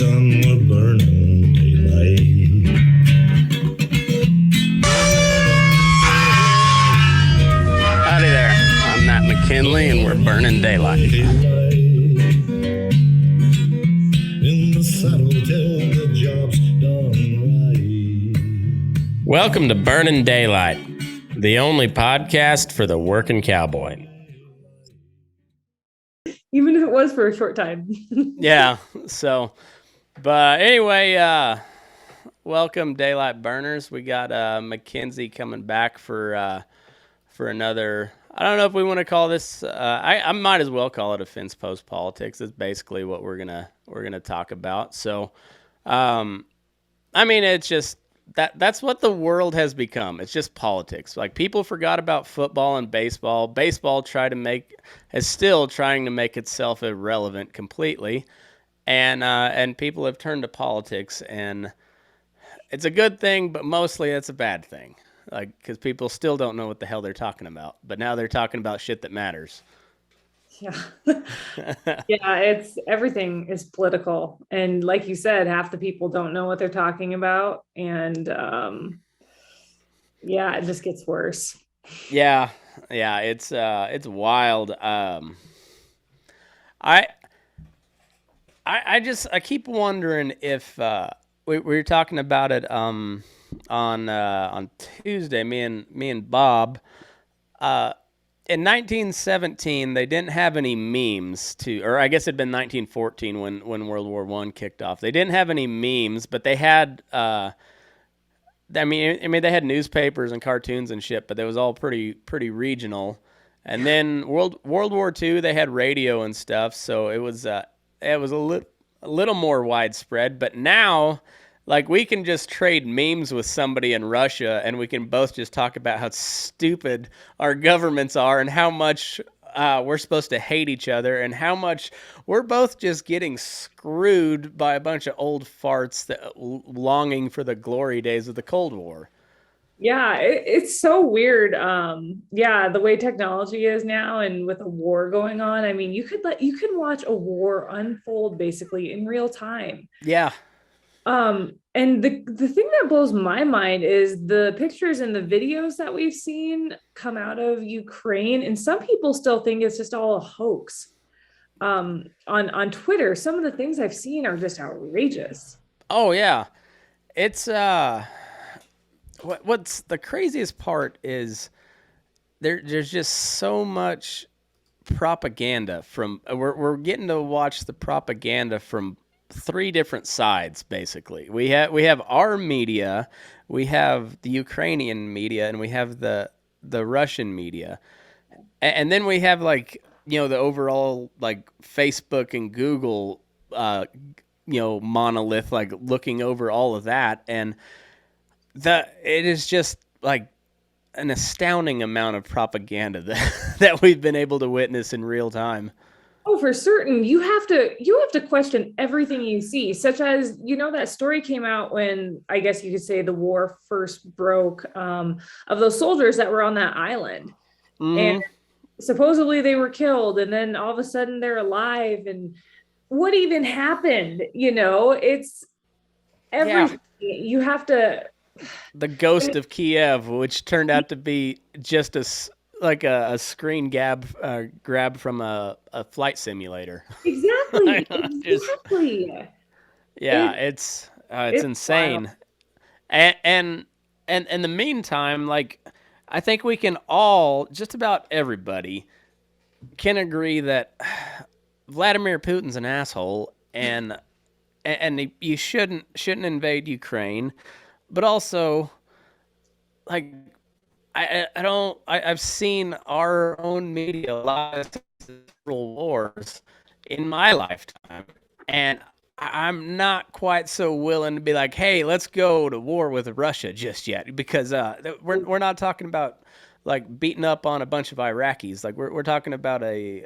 sun were burning daylight. Howdy there, I'm Matt McKinley and we're burning daylight. In the saddle till the job's done right. Welcome to Burning Daylight, the only podcast for the working cowboy. Even if it was for a short time. Yeah, so, but anyway, welcome Daylight Burners. We got Mackenzie coming back for another, I don't know if we want to call this, I might as well call it a fence post politics. It's basically what we're gonna talk about. So, I mean, it's just, that's what the world has become. It's just politics. Like, people forgot about football and baseball. Baseball is still trying to make itself irrelevant completely. And people have turned to politics, and it's a good thing, but mostly it's a bad thing. Like, because people still don't know what the hell they're talking about. But now they're talking about shit that matters. Yeah. Everything is political. And like you said, half the people don't know what they're talking about. And it just gets worse. Yeah, it's wild. I keep wondering if we were talking about it on Tuesday, me and Bob. In 1917, they didn't have any memes or I guess it'd been 1914 when World War I kicked off. They didn't have any memes, but they had, they had newspapers and cartoons and shit, but it was all pretty regional. And then World War II, they had radio and stuff, so it was a little more widespread. But now, like, we can just trade memes with somebody in Russia, and we can both just talk about how stupid our governments are and how much we're supposed to hate each other and how much we're both just getting screwed by a bunch of old farts longing for the glory days of the Cold War. Yeah, it's so weird. The way technology is now, and with a war going on, I mean, you can watch a war unfold basically in real time. Yeah. And the thing that blows my mind is the pictures and the videos that we've seen come out of Ukraine, and some people still think it's just all a hoax. On Twitter, some of the things I've seen are just outrageous. Oh yeah, it's what's the craziest part is there's just so much propaganda from we're getting to watch the propaganda from three different sides. Basically, we have our media, we have the Ukrainian media, and we have the Russian media, and then we have, like, the overall, like, Facebook and Google monolith, like, looking over all of that, and it is just like an astounding amount of propaganda that we've been able to witness in real time. Oh, for certain. You have to question everything you see, such as, that story came out when, I guess you could say, the war first broke, of those soldiers that were on that island. Mm-hmm. And supposedly they were killed, and then all of a sudden they're alive. And what even happened? It's everything. Yeah. You have to. The ghost of Kiev, which turned out to be just a screen grab from a flight simulator. Exactly. Exactly. Yeah, it's insane. And in the meantime, like, I think we can all, just about everybody, can agree that Vladimir Putin's an asshole, and you shouldn't invade Ukraine, but also, like, I've seen our own media lie to several wars in my lifetime, and I'm not quite so willing to be like, hey, let's go to war with Russia just yet, because we're not talking about, like, beating up on a bunch of Iraqis. Like, we're talking about a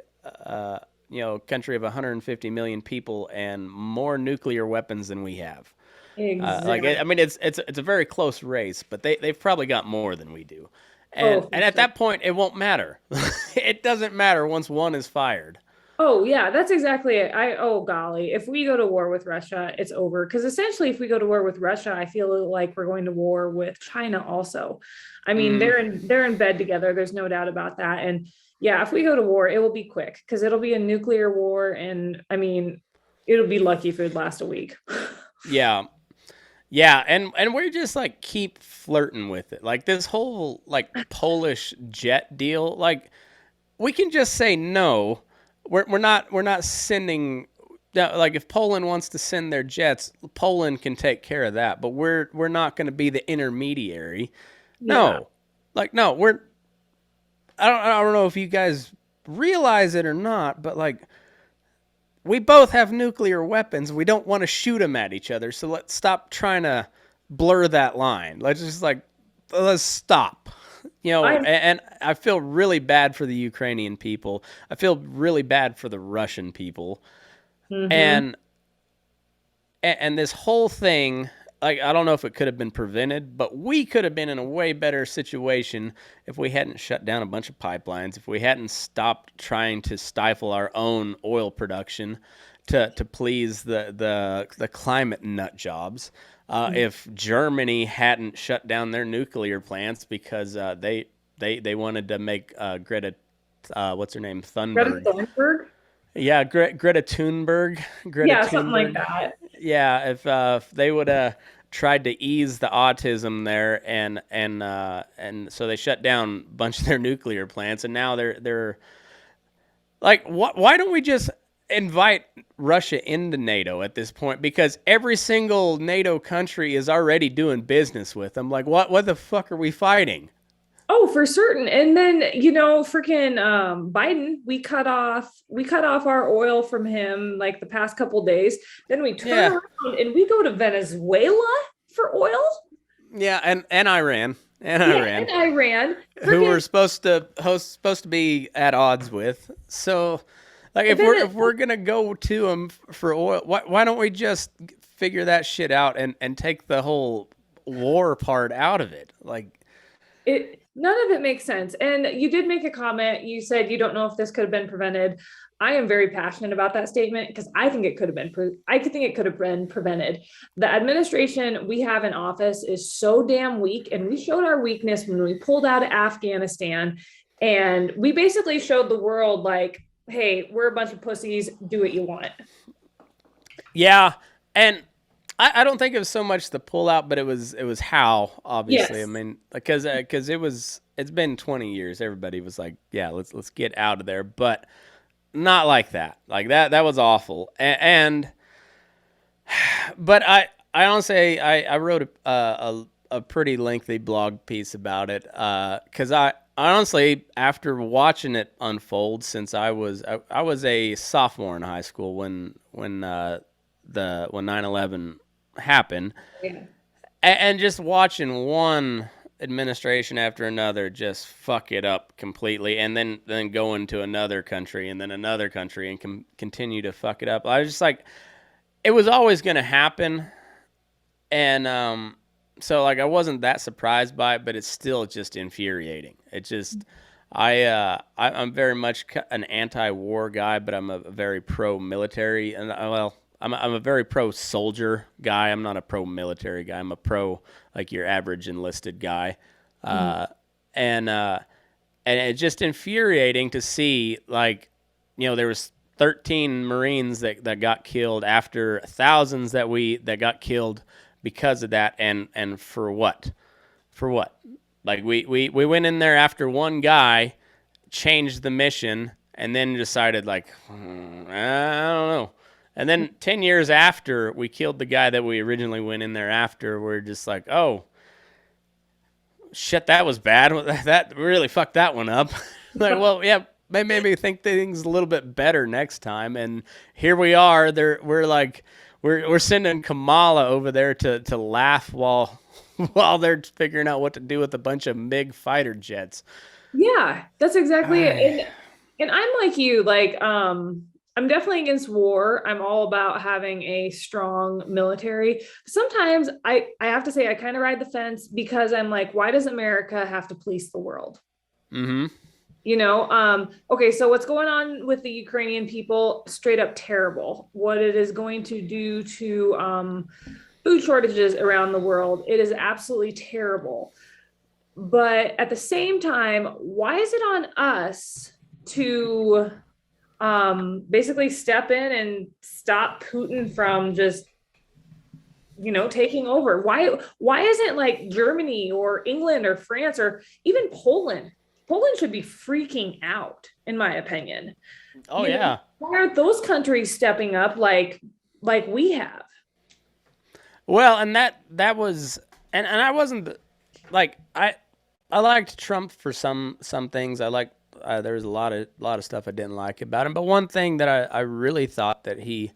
country of 150 million people and more nuclear weapons than we have. Exactly. It's a very close race, but they've probably got more than we do. And at that point, it won't matter. It doesn't matter once one is fired. Oh yeah, that's exactly it. Oh golly, if we go to war with Russia, it's over. Because essentially, if we go to war with Russia, I feel like we're going to war with China also. I mean, Hmm. they're in bed together. There's no doubt about that. And yeah, if we go to war, it will be quick because it'll be a nuclear war, and I mean, it'll be lucky if it would last a week. Yeah. Yeah, and we just like keep flirting with it. Like this whole like Polish jet deal, like we can just say no. We're not sending like if Poland wants to send their jets, Poland can take care of that, but we're not going to be the intermediary. Yeah. No. Like no, I don't know if you guys realize it or not, but like we both have nuclear weapons. We don't want to shoot them at each other. So let's stop trying to blur that line. Let's stop. And I feel really bad for the Ukrainian people. I feel really bad for the Russian people. Mhm. And and this whole thing, like I don't know if it could have been prevented, but we could have been in a way better situation if we hadn't shut down a bunch of pipelines, if we hadn't stopped trying to stifle our own oil production to please the climate nut jobs. If Germany hadn't shut down their nuclear plants because they wanted to make Greta, what's her name, Greta Thunberg. Thunberg. Yeah, Greta Thunberg. Greta Yeah, something like Thunberg. that. Yeah, if they would have tried to ease the autism there, and so they shut down a bunch of their nuclear plants, and now they're like, why don't we just invite Russia into NATO at this point? Because every single NATO country is already doing business with them. Like, what the fuck are we fighting? Oh, for certain. And then, freaking Biden, we cut off our oil from him like the past couple days. Then we turn Yeah, around and we go to Venezuela for oil. yeah, and Iran and Yeah, Iran, and Iran. who Freaking we're supposed to be at odds with. So, like, and if then we're gonna go to them for oil, why don't we just figure that shit out and take the whole war part out of it? Like, it none of it makes sense. And you did make a comment. You said you don't know if this could have been prevented. I am very passionate about that statement because I think it could have been. I could think it could have been prevented. The administration we have in office is so damn weak, and we showed our weakness when we pulled out of Afghanistan, and we basically showed the world like, "Hey, we're a bunch of pussies. Do what you want." yeah, and I don't think it was so much the pullout, but it was how, obviously. I Yes. mean, because it's been 20 years. Everybody was like, yeah, let's get out of there, but not like that. Like that was awful. And but I honestly I wrote a pretty lengthy blog piece about it because I honestly, after watching it unfold since I was a sophomore in high school when 9/11 happened, Yeah. and just watching one administration after another just fuck it up completely, and then go into another country and then another country and continue to fuck it up. I was just like, it was always going to happen, and so I wasn't that surprised by it, but it's still just infuriating. It just I'm very much an anti-war guy, but I'm a very pro-military, and well, I'm a very pro-soldier guy. I'm not a pro-military guy. I'm a pro like your average enlisted guy, Mhm. uh, and it's just infuriating to see there was 13 Marines that got killed after thousands that got killed because of that, and for what? For what? Like we went in there after one guy changed the mission and then decided like I don't know. And then 10 years after we killed the guy that we originally went in there after, we're just like, "Oh, shit, that was bad. That really fucked that one up." Like, well, yeah, maybe think things a little bit better next time. And here we are. We're sending Kamala over there to laugh while while they're figuring out what to do with a bunch of MiG fighter jets. Yeah, that's exactly it. Ay. And I'm like you, like I'm definitely against war. I'm all about having a strong military. Sometimes I have to say I kind of ride the fence because I'm like, why does America have to police the world? Mm-hmm. Okay, so what's going on with the Ukrainian people? Straight up terrible. What it is going to do to food shortages around the world, it is absolutely terrible. But at the same time, why is it on us to basically step in and stop Putin from just taking over? Why isn't like Germany or England or France or even Poland should be freaking out, in my opinion. Oh yeah. Why aren't those countries stepping up like we have? Well, and that was, and I wasn't like I liked Trump for some things. I liked there was a lot of stuff I didn't like about him, but one thing that I really thought that he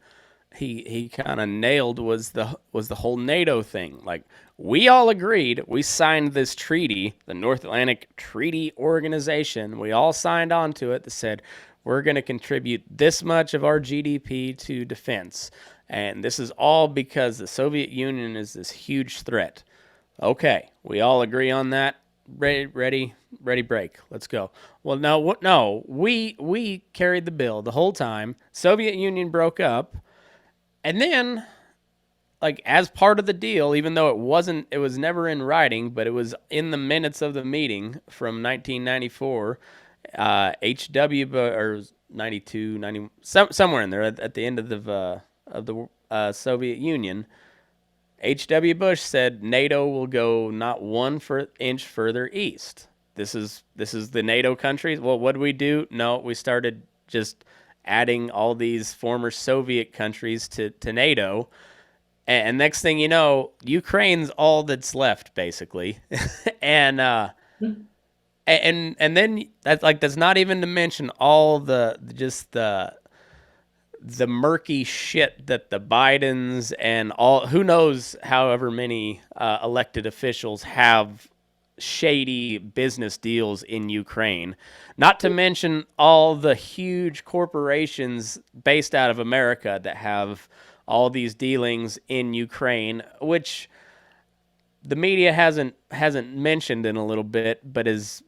kind of nailed was the whole NATO thing. Like, we all agreed, we signed this treaty, the North Atlantic Treaty Organization. We all signed on to it that said we're going to contribute this much of our GDP to defense. And this is all because the Soviet Union is this huge threat. Okay, we all agree on that. Ready, break. Let's go. Well, no, we carried the bill the whole time. Soviet Union broke up. And then, like, as part of the deal, even though it was never in writing, but it was in the minutes of the meeting from 1994, HW, or 92, 90, somewhere in there at the end of the Soviet Union, H.W. Bush said NATO will go not one inch further east. This is the NATO countries. Well, what did we do? No, we started just adding all these former Soviet countries to NATO. And next thing you know, Ukraine's all that's left, basically. and then that's not even to mention all the murky shit that the Bidens and all, who knows, however many elected officials have shady business deals in Ukraine. Not to mention all the huge corporations based out of America that have all these dealings in Ukraine, which the media hasn't mentioned in a little bit, but is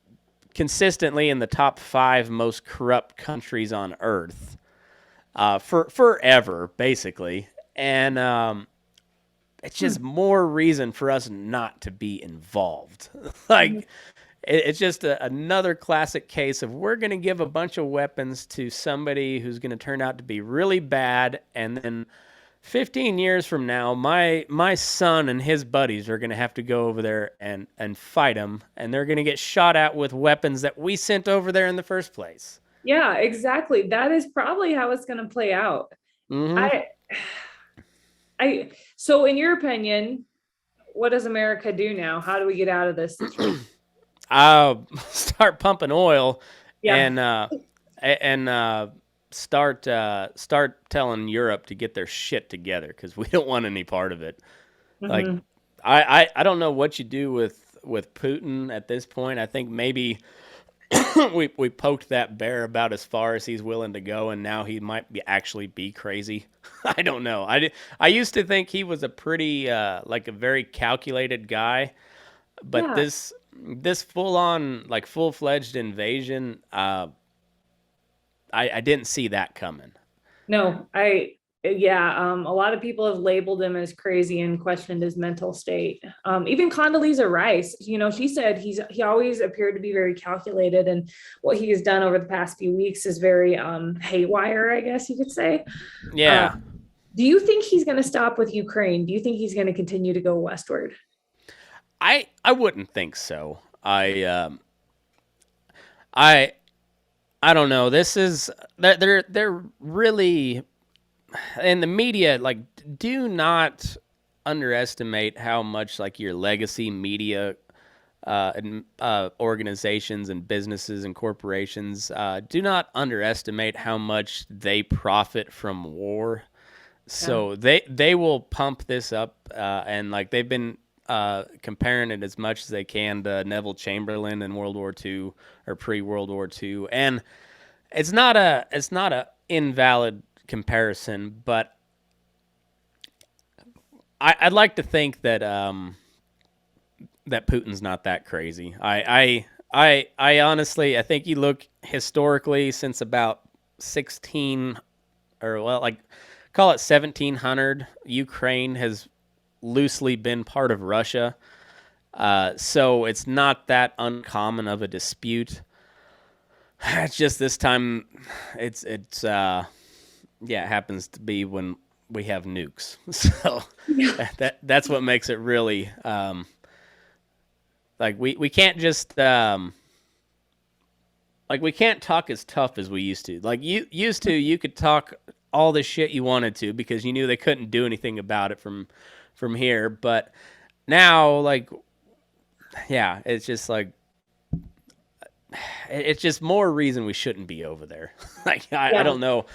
consistently in the top 5 most corrupt countries on earth. For forever, basically. And it's just more reason for us not to be involved. It's just another classic case of, we're going to give a bunch of weapons to somebody who's going to turn out to be really bad, and then 15 years from now, my son and his buddies are going to have to go over there and fight them, and they're going to get shot at with weapons that we sent over there in the first place. Yeah, exactly. That is probably how it's going to play out. Mm-hmm. So in your opinion, what does America do now? How do we get out of this situation? Start pumping oil, Yeah. and start telling Europe to get their shit together, because we don't want any part of it. Like, I don't know what you do with Putin at this point. I think maybe we poked that bear about as far as he's willing to go, and now he might actually be crazy. I don't know. I used to think he was a pretty like a very calculated guy, but this full-on, like, full-fledged invasion, I didn't see that coming. No, a lot of people have labeled him as crazy and questioned his mental state. Even Condoleezza Rice, she said he always appeared to be very calculated, and what he has done over the past few weeks is very haywire, I guess you could say. Yeah. Do you think he's going to stop with Ukraine? Do you think he's going to continue to go westward? I wouldn't think so. I don't know. This is, they're really, in the media, like, do not underestimate how much, like, your legacy media organizations and businesses and corporations, do not underestimate how much they profit from war. So they will pump this up, and, like, they've been comparing it as much as they can to Neville Chamberlain in World War II or pre-World War II, and it's not a invalid comparison, but I'd like to think that that Putin's not that crazy. I honestly, I think you look historically since about 16 or well, like call it 1700, Ukraine has loosely been part of Russia. So it's not that uncommon of a dispute. It's just this time, yeah, it happens to be when we have nukes. So Yeah. that's what makes it really like we can't just like we can't talk as tough as we used to. Like you used to, you could talk all the shit you wanted to because you knew they couldn't do anything about it from here. But now, like, yeah, it's just like it's just more reason we shouldn't be over there. Like I Yeah. don't know.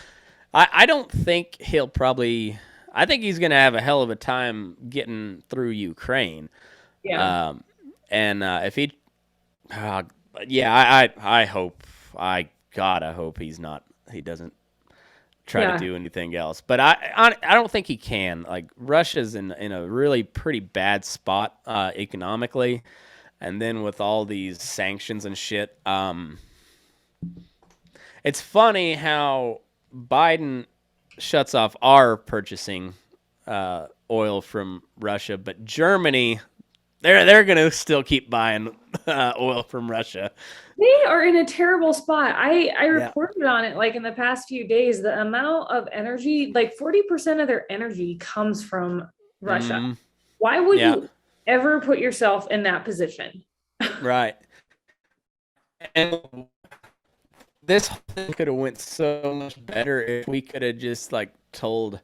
I don't think he'll probably. I think he's gonna have a hell of a time getting through Ukraine. Yeah. And if he, uh, yeah, I hope. I hope he's not. He doesn't try to Yeah. do anything else. But I don't think he can. Like Russia's in a really pretty bad spot economically, and then with all these sanctions and shit. It's funny how Biden shuts off our purchasing oil from Russia, but Germany they're gonna still keep buying oil from Russia. They are in a terrible spot. I Yeah. reported on it like in the past few days. The amount of energy, like 40% of their energy comes from Russia. Mm, Why would yeah. you ever put yourself in that position? Right. And this thing could have went so much better if we could have just like told,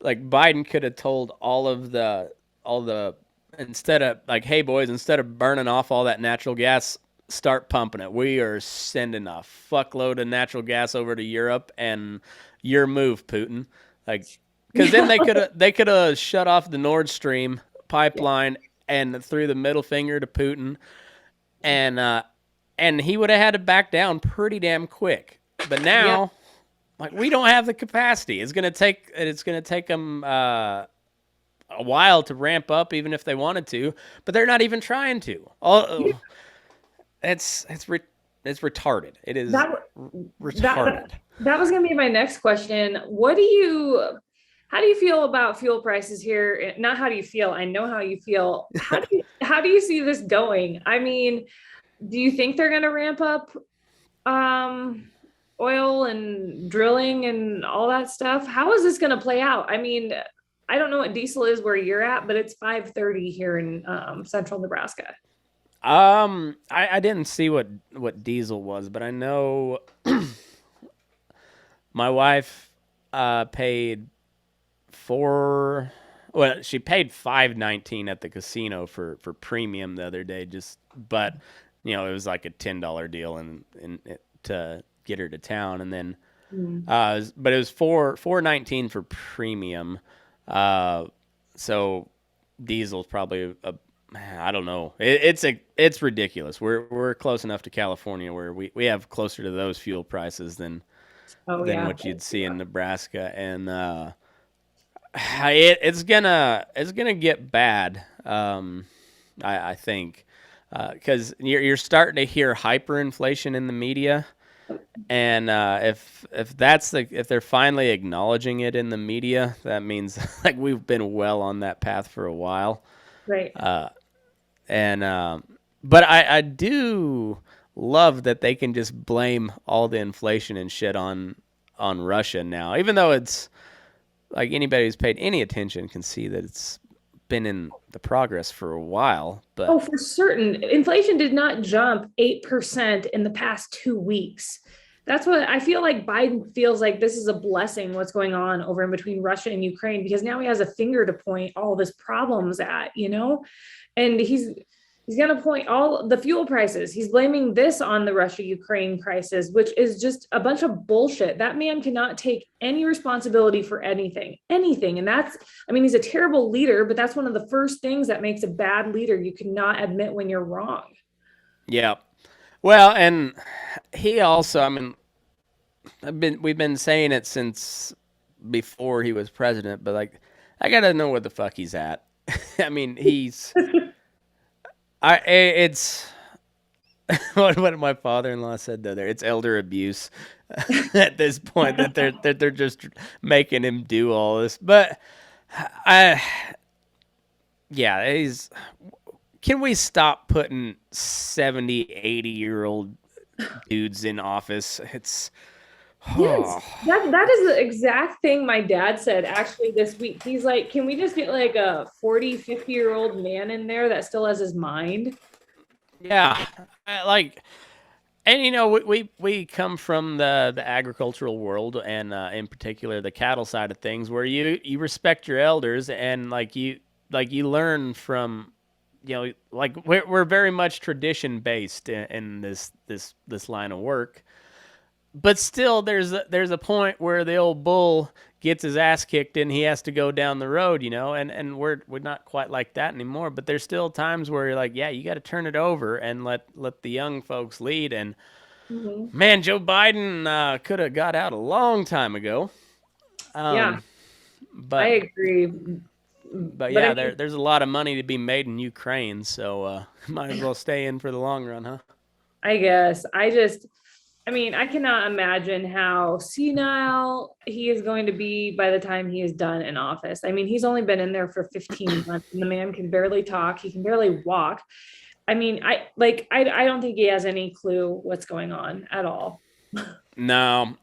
like Biden could have told all the instead of like, hey boys, instead of burning off all that natural gas, start pumping it. We are sending a fuckload of natural gas over to Europe, and your move, Putin. Like, because then they could have shut off the Nord Stream pipeline and threw the middle finger to Putin, and he would have had to back down pretty damn quick. But now, like we don't have the capacity. It's gonna take them a while to ramp up, even if they wanted to. But they're not even trying to. It's retarded. It is That retarded. that was going to be my next question. How do you feel about fuel prices here? Not how do you feel? I know how you feel. How do you see this going? I mean, do you think they're going to ramp up oil and drilling and all that stuff? How is this going to play out? I mean, I don't know what diesel is where you're at, but it's 5.30 here in central Nebraska. I didn't see what diesel was, but I know my wife paid four. Well, she paid $5.19 at the casino for premium the other day. But it was like a $10 deal and to get her to town, and then but it was $4.19 for premium. So diesel's probably I don't know. It's ridiculous. We're close enough to California where we have closer to those fuel prices than what you'd see in Nebraska, and it's gonna get bad. I think because you're starting to hear hyperinflation in the media. And if they're finally acknowledging it in the media, that means like we've been well on that path for a while. Right. But I do love that they can just blame all the inflation and shit on Russia now, even though it's like anybody who's paid any attention can see that it's been in the progress for a while. But Oh, for certain. Inflation did not jump 8% in the past 2 weeks. That's what I feel like Biden feels like this is a blessing, what's going on over in between Russia and Ukraine, because now he has a finger to point all this problems at, and he's going to point all the fuel prices. He's blaming this on the Russia-Ukraine crisis, which is just a bunch of bullshit. That man cannot take any responsibility for anything. And he's a terrible leader, but that's one of the first things that makes a bad leader. You cannot admit when you're wrong. yeah, well, and he also, we've been saying it since before he was president, but like, I gotta know where the fuck he's at. what my father-in-law said though, it's elder abuse at this point that they're just making him do all this. But I, yeah, he's. Can we stop putting 70, 80-year-old dudes in office? It's. Yes, that is the exact thing my dad said actually this week. He's like, can we just get like a 40, 50-year-old man in there that still has his mind? Yeah, like, and we come from the agricultural world, and in particular the cattle side of things, where you respect your elders, and like you learn from, like we're very much tradition based in this line of work. But still, there's a point where the old bull gets his ass kicked and he has to go down the road, and we're not quite like that anymore. But there's still times where you're like, yeah, you got to turn it over and let the young folks lead. And Mhm. man, Joe Biden could have got out a long time ago. Yeah, I But agree. but But I yeah, mean, there's a lot of money to be made in Ukraine, so might as well stay in for the long run, huh? I guess I mean, I cannot imagine how senile he is going to be by the time he is done in office. I mean, he's only been in there for 15 months and the man can barely talk, he can barely walk. I mean, I don't think he has any clue what's going on at all. No,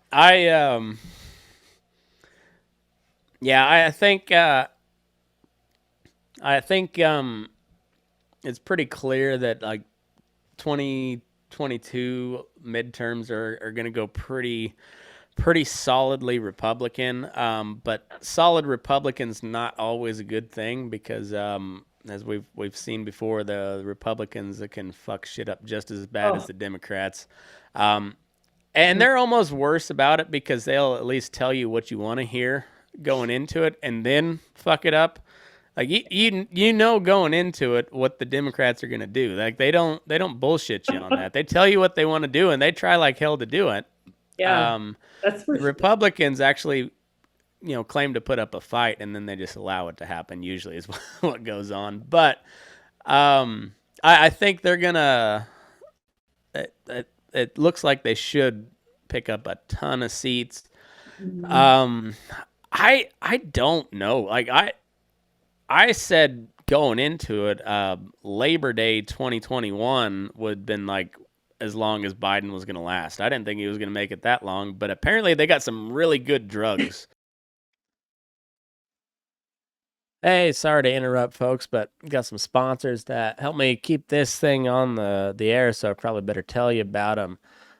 yeah, I think it's pretty clear that like 2022 midterms are going to go pretty solidly Republican. But solid Republican's not always a good thing because as we've seen before, the Republicans that can fuck shit up just as bad as Oh, the Democrats. And they're almost worse about it because they'll at least tell you what you want to hear going into it and then fuck it up. Like you going into it what the Democrats are gonna do. Like they don't bullshit you on that. They tell you what they want to do and they try like hell to do it. yeah, Um, that's for the sure. Republicans actually, claim to put up a fight and then they just allow it to happen. Usually is what goes on. But I think they're gonna. It looks like they should pick up a ton of seats. Mhm. Um, I don't know. Like I said going into it, Labor Day 2021 would have been like as long as Biden was going to last. I didn't think he was going to make it that long, but apparently they got some really good drugs. Hey, sorry to interrupt, folks, but got some sponsors that help me keep this thing on the air, so I probably better tell you about them.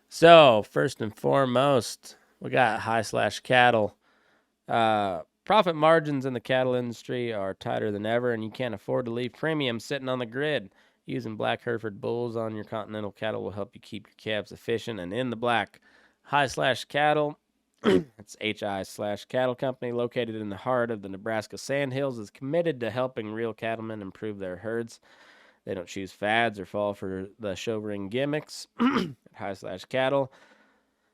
So, first and foremost, we got High Slash Cattle. Profit margins in the cattle industry are tighter than ever, and you can't afford to leave premium sitting on the grid. Using black Hereford bulls on your continental cattle will help you keep your calves efficient and in the black. High Slash Cattle, it's HI slash Cattle Company, located in the heart of the Nebraska Sandhills, is committed to helping real cattlemen improve their herds. They don't choose fads or fall for the show ring gimmicks. At High Slash Cattle,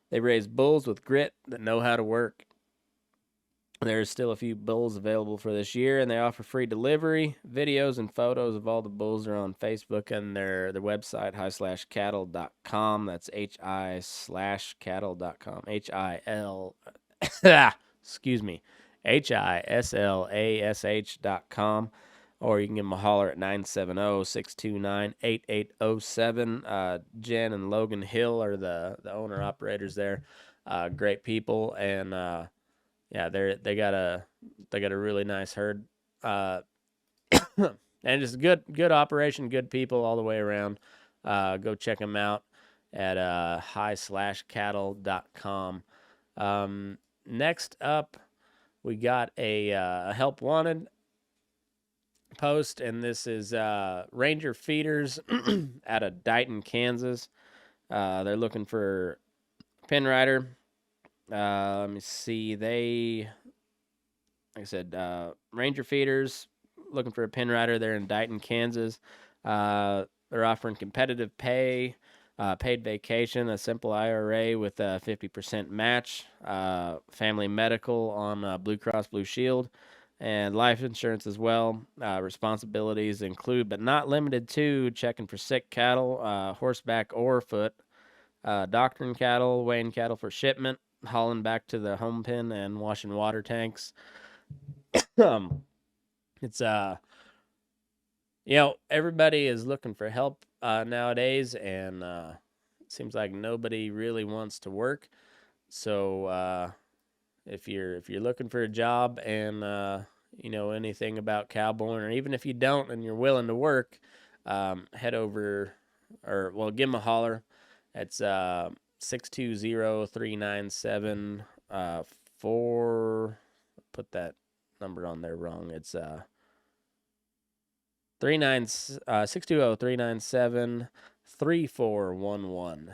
they raise bulls with grit that know how to work. There's still a few bulls available for this year, and they offer free delivery. Videos and photos of all the bulls are on Facebook and their website, high-cattle.com. That's hi/cattle.com. HIL, excuse me, HISLASH.com. Or you can give them a holler at 970-629-8807. Jen and Logan Hill are the owner-operators there. Great people, and yeah, they got a really nice herd, and just good operation, good people all the way around. Go check them out at high/cattle.com. Next up, we got a help wanted post, and this is Ranger Feeders out of Dighton, Kansas. They're looking for pin rider. Let me see. Like I said, Ranger Feeders looking for a pin rider. They're in Dighton, Kansas. They're offering competitive pay, paid vacation, a simple IRA with a 50% match, family medical on Blue Cross Blue Shield, and life insurance as well. Responsibilities include, but not limited to, checking for sick cattle, horseback or foot, doctoring cattle, weighing cattle for shipment, hauling back to the home pen, and washing water tanks. It's everybody is looking for help nowadays, and it seems like nobody really wants to work. So if you're looking for a job and anything about cowboying, or even if you don't and you're willing to work, head over give them a holler. It's 620-397 put that number on there wrong. It's 620-397-3411.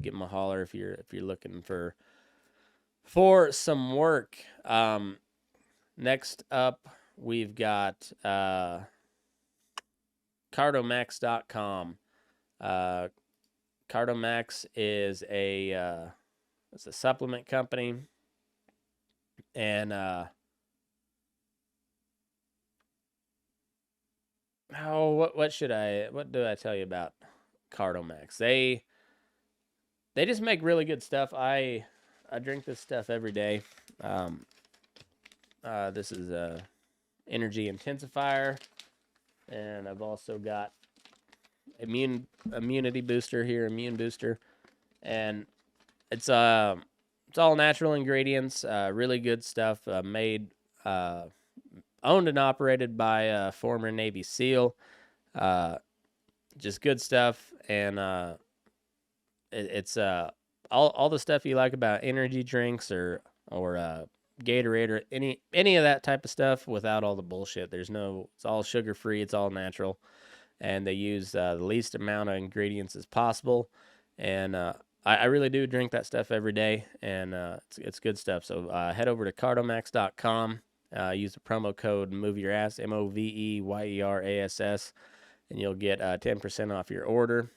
Give them a holler if you're looking for some work. Next up, we've got Cardomax.com. Cardomax is it's a supplement company, and what do I tell you about Cardomax? They just make really good stuff. I drink this stuff every day. This is a energy intensifier, and I've also got immunity booster here, immune booster, and it's all natural ingredients, really good stuff, made, owned and operated by a former Navy SEAL. Just good stuff, and it's all the stuff you like about energy drinks or Gatorade or any of that type of stuff without all the bullshit. It's all sugar free, it's all natural, and they use the least amount of ingredients as possible. And I really do drink that stuff every day, and it's good stuff. So head over to cardomax.com, use the promo code MOVEYOURASS, MOVEYERASS, and you'll get 10% off your order.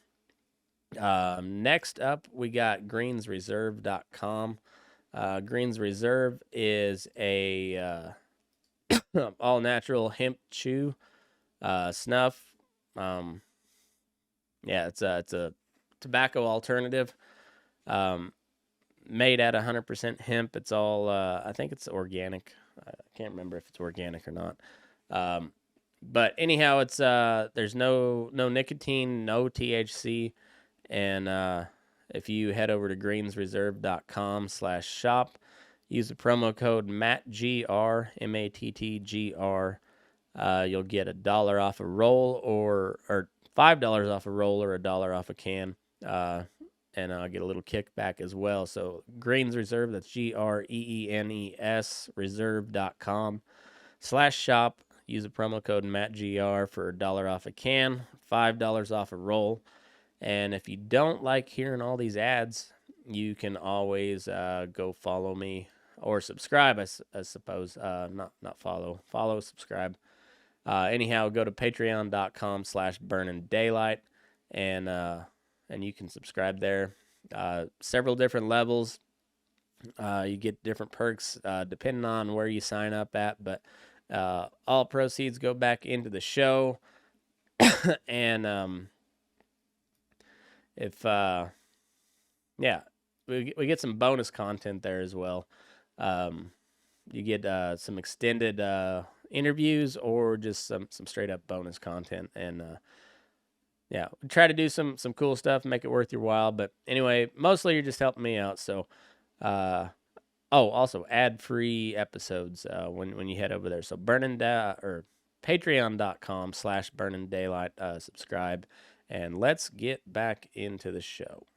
Next up, we got greensreserve.com. Greens Reserve is a all natural hemp chew snuff. It's a tobacco alternative, made at 100% hemp. It's all I think it's organic. I can't remember if it's organic or not. But anyhow, it's there's no nicotine, no THC, and if you head over to greensreserve.com/shop, use the promo code MATTGR, MATTGR, you'll get $1 off a roll or $5 off a roll or $1 off a can, and I'll get a little kickback as well. So Greens Reserve, that's GREENES reserve.com/shop. Use the promo code MATTGR for $1 off a can, $5 off a roll. And if you don't like hearing all these ads, you can always go follow me or subscribe, I suppose. Not follow, subscribe. Anyhow, go to patreon.com/BurninDaylight, and you can subscribe there. Several different levels. You get different perks depending on where you sign up at, but all proceeds go back into the show. And we get some bonus content there as well. You get some extended interviews or just some straight up bonus content, and we try to do some cool stuff, make it worth your while. But anyway, mostly you're just helping me out. So also ad-free episodes when you head over there. So patreon.com/BurninDaylight, subscribe. And let's get back into the show.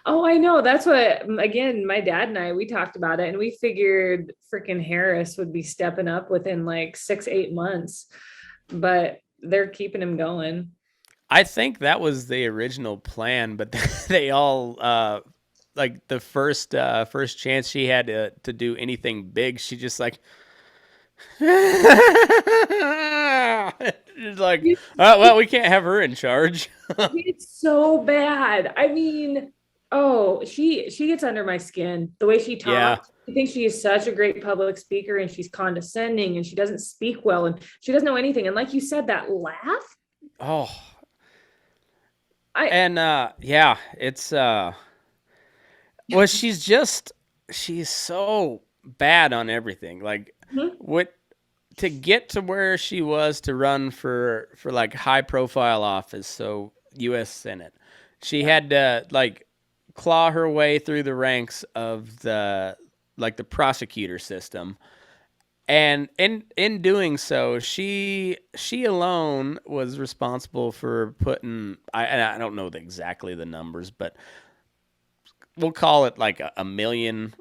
Oh, I know. That's what, again, my dad and we talked about it, and we figured freaking Harris would be stepping up within like 6-8 months, but they're keeping him going. I think that was the original plan, but they all, like the first chance she had to do anything big, she just like, it's like, well, we can't have her in charge. It's so bad. I mean, Oh, she gets under my skin. The way she Yeah. talks, I think she is such a great public speaker, and she's condescending, and she doesn't speak well, and she doesn't know anything. And like you said, that laugh, Oh, I and yeah, it's well, she's so bad on everything. Like Mhm. what to get to where she was to run for like high profile office, so US Senate. She Yeah. had to like claw her way through the ranks of the prosecutor system. And in doing so, she alone was responsible for putting I don't know exactly the numbers, but we'll call it like a million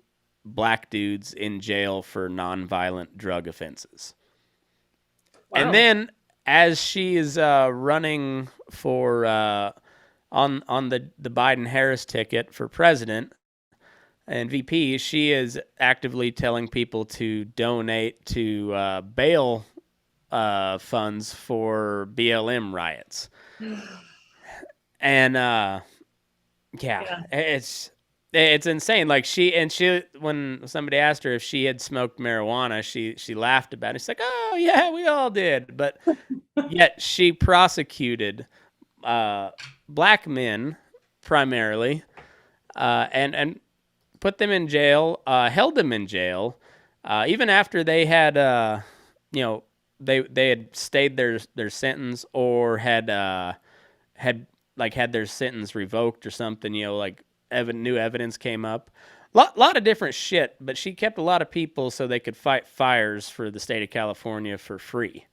black dudes in jail for nonviolent drug offenses. And Wow. then as she is running for on the Biden Harris ticket for president and VP, she is actively telling people to donate to bail funds for BLM riots. And yeah, Yeah. it's insane. Like she when somebody asked her if she had smoked marijuana, she laughed about it. She's like, "Oh yeah, we all did." But yet she prosecuted uh, black men primarily, and put them in jail, held them in jail, even after they had you know they had stayed their sentence or had like had their sentence revoked or something. Like new evidence came up. Lot of different shit, but she kept a lot of people so they could fight fires for the state of California for free.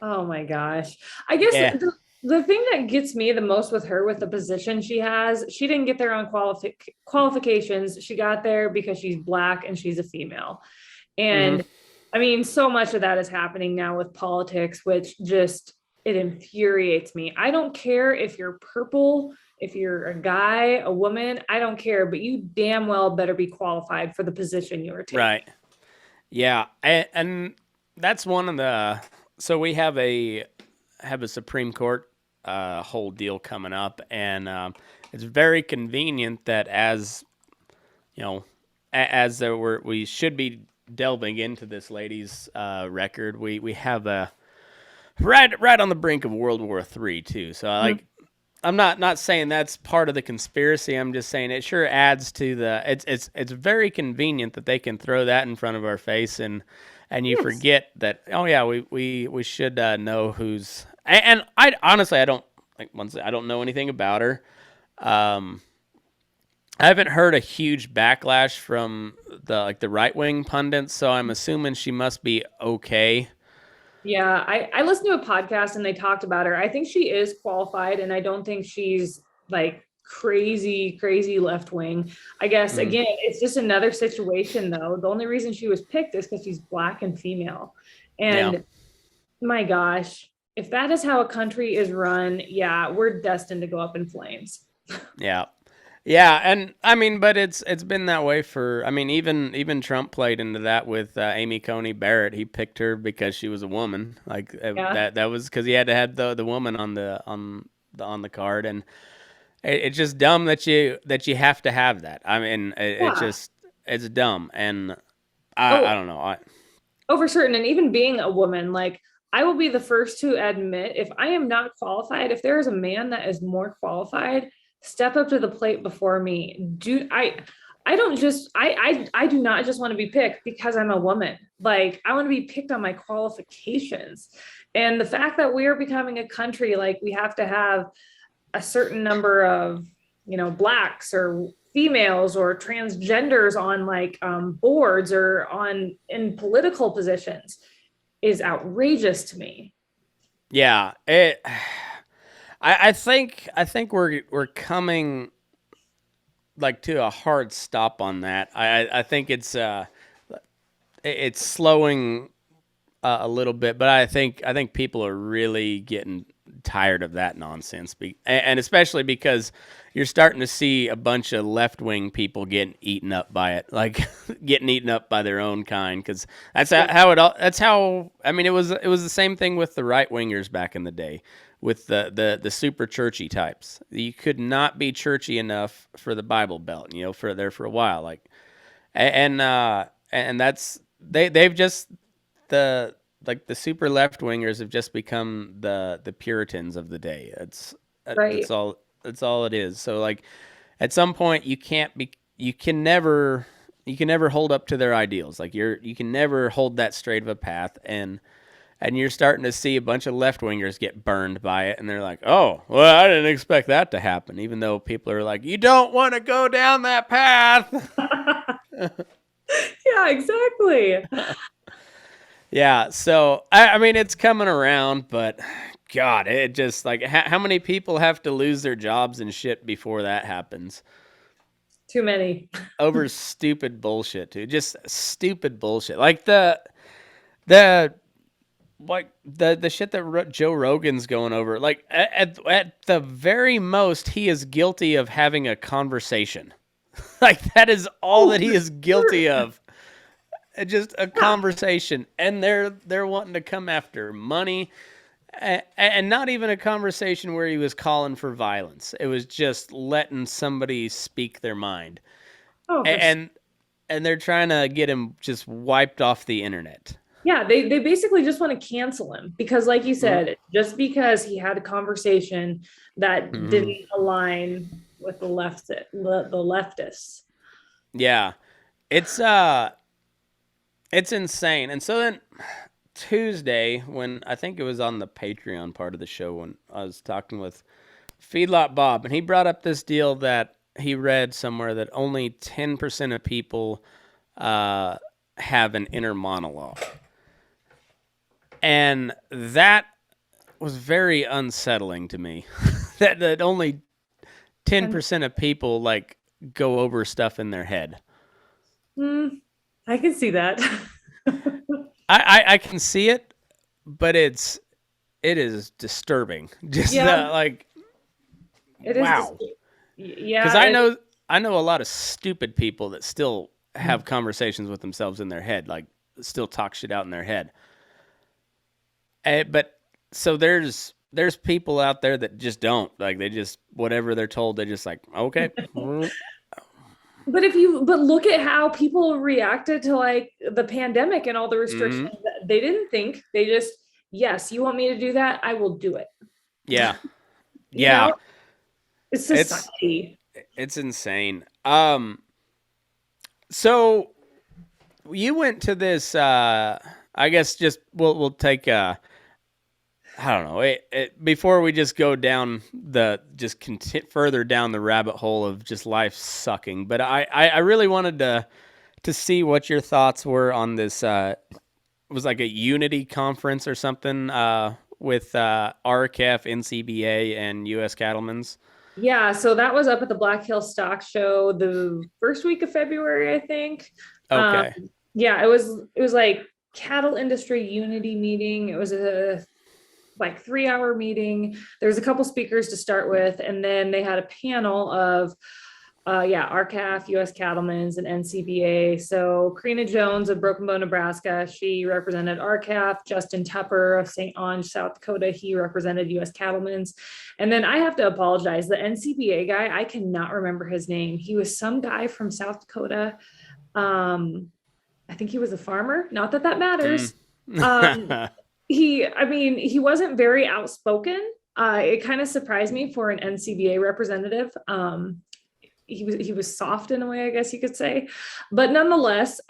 Oh my gosh. I guess Yeah, the thing that gets me the most with her, with the position she has, she didn't get there on qualifications. She got there because she's black and she's a female. mm-hmm. And I mean, so much of that is happening now with politics, which just it infuriates me. I don't care if you're purple, if you're a guy, a woman, I don't care, but you damn well better be qualified for the position you are taking. Right. Yeah, and that's one of the. So we have a Supreme Court whole deal coming up, and it's very convenient that as you know, as there were we should be delving into this lady's record. We have a right on the brink of World War III too. So Mhm. like I'm not saying that's part of the conspiracy. I'm just saying it sure adds to the. It's very convenient that they can throw that in front of our face and you Yes. forget that. Oh yeah, we should know who's. And I honestly I don't like once I don't know anything about her. Um, I haven't heard a huge backlash from the right wing pundits, so I'm assuming she must be okay. Yeah, I listened to a podcast and they talked about her. I think she is qualified, and I don't think she's like crazy left wing. I guess Mm, again, it's just another situation though. The only reason she was picked is because she's black and female. yeah, And my gosh, if that is how a country is run, yeah, we're destined to go up in flames. yeah. Yeah, and I mean, but it's been that way for. I mean, even Trump played into that with Amy Coney Barrett. He picked her because she was a woman. Like Yeah. that was because he had to have the woman on the card, and it's just dumb that you have to have that. I mean, it's Yeah. just it's dumb, and I Oh, don't know. over certain, and even being a woman, like I will be the first to admit if I am not qualified, if there is a man that is more qualified, step up to the plate before me. I don't just I do not just want to be picked because I'm a woman. Like I want to be picked on my qualifications. And the fact that we are becoming a country like we have to have a certain number of, blacks or females or transgenders on like boards or on in political positions is outrageous to me. Yeah, I think we're coming like to a hard stop on that. I think it's slowing a little bit, but I think people are really getting tired of that nonsense. And especially because you're starting to see a bunch of left-wing people getting eaten up by it, like getting eaten up by their own kind. Because that's how. I mean, it was the same thing with the right-wingers back in the day, with the super churchy types. You could not be churchy enough for the Bible Belt, for a while, like, and that's they've just the super left wingers have just become the Puritans of the day. Right. That's all it is. So like, at some point you can never hold up to their ideals. Like you can never hold that straight of a path, and you're starting to see a bunch of left wingers get burned by it, and they're like, oh, well, I didn't expect that to happen, even though people are like, you don't want to go down that path. Yeah, exactly. Yeah, so I mean, it's coming around, but God, it just like how many people have to lose their jobs and shit before that happens? Too many. Over stupid bullshit, dude. Just stupid bullshit. Like the shit that Joe Rogan's going over. Like at the very most, he is guilty of having a conversation. Like that is all that he is guilty of. Just a conversation, and they're wanting to come after money, and not even a conversation where he was calling for violence. It was just letting somebody speak their mind, and they're trying to get him just wiped off the internet. Yeah, they basically just want to cancel him because, like you said, just because he had a conversation that didn't align with the leftists. Yeah, it's insane. And so then Tuesday, when I think it was on the Patreon part of the show, when I was talking with Feedlot Bob, and he brought up this deal that he read somewhere that only 10% of people have an inner monologue. And that was very unsettling to me. that only 10% of people like go over stuff in their head. I can see that. I can see it, but it is disturbing. Just like, it wow. Yeah, because I know a lot of stupid people that still have conversations with themselves in their head, like still talk shit out in their head. But so there's people out there that just don't, like, they just, whatever they're told, they just like, okay. But look at how people reacted to like the pandemic and all the restrictions. They didn't think, they just, yes, you want me to do that? I will do it. Yeah. You know? It's society. It's insane. So you went to this, I guess just, we'll take, I don't know. Before we just go down further down the rabbit hole of just life sucking, but I really wanted to see what your thoughts were on this. It was like a Unity conference or something with RCAF, NCBA, and U.S. Cattlemen's. Yeah, so that was up at the Black Hill Stock Show the first week of February, I think. Okay. Yeah, it was like cattle industry unity meeting. It was a like 3-hour meeting. There was a couple speakers to start with, and then they had a panel of RCAF, U.S. Cattlemen's, and NCBA. So Karina Jones of Broken Bow, Nebraska, she represented RCAF. Justin Tepper of St. Ange, South Dakota, he represented U.S. Cattlemen's. And then I have to apologize, the NCBA guy, I cannot remember his name. He was some guy from South Dakota. I think he was a farmer. Not that that matters. He wasn't very outspoken. It kind of surprised me for an NCBA representative. He was soft in a way, I guess you could say, but nonetheless,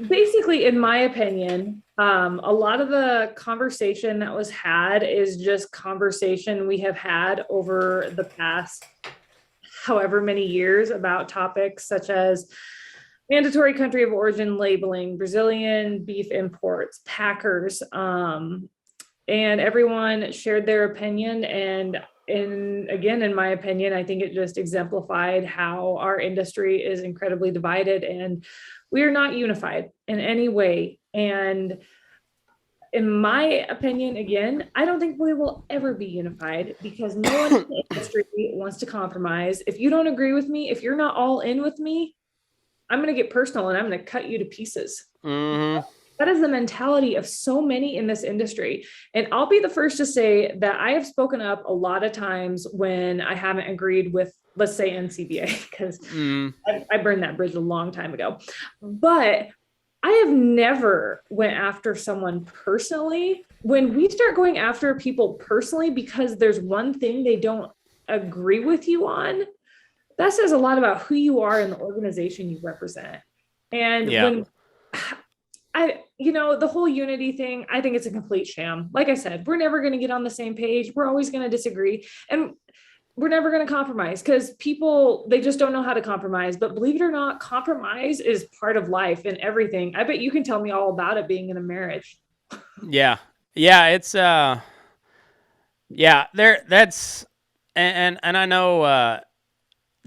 basically, in my opinion, a lot of the conversation that was had is just conversation we have had over the past however many years about topics such as mandatory country of origin labeling, Brazilian beef imports, packers, and everyone shared their opinion. And in my opinion, I think it just exemplified how our industry is incredibly divided and we are not unified in any way. And in my opinion, again, I don't think we will ever be unified because no one in the industry wants to compromise. If you don't agree with me, if you're not all in with me, I'm going to get personal and I'm going to cut you to pieces. Mm-hmm. That is the mentality of so many in this industry. And I'll be the first to say that I have spoken up a lot of times when I haven't agreed with, let's say, NCBA, because I burned that bridge a long time ago. But I have never went after someone personally. When we start going after people personally because there's one thing they don't agree with you on, that says a lot about who you are and the organization you represent. And when the whole unity thing, I think it's a complete sham. Like I said, we're never going to get on the same page. We're always going to disagree. And we're never going to compromise because people, they just don't know how to compromise. But believe it or not, compromise is part of life and everything. I bet you can tell me all about it being in a marriage. Yeah. It's that's and I know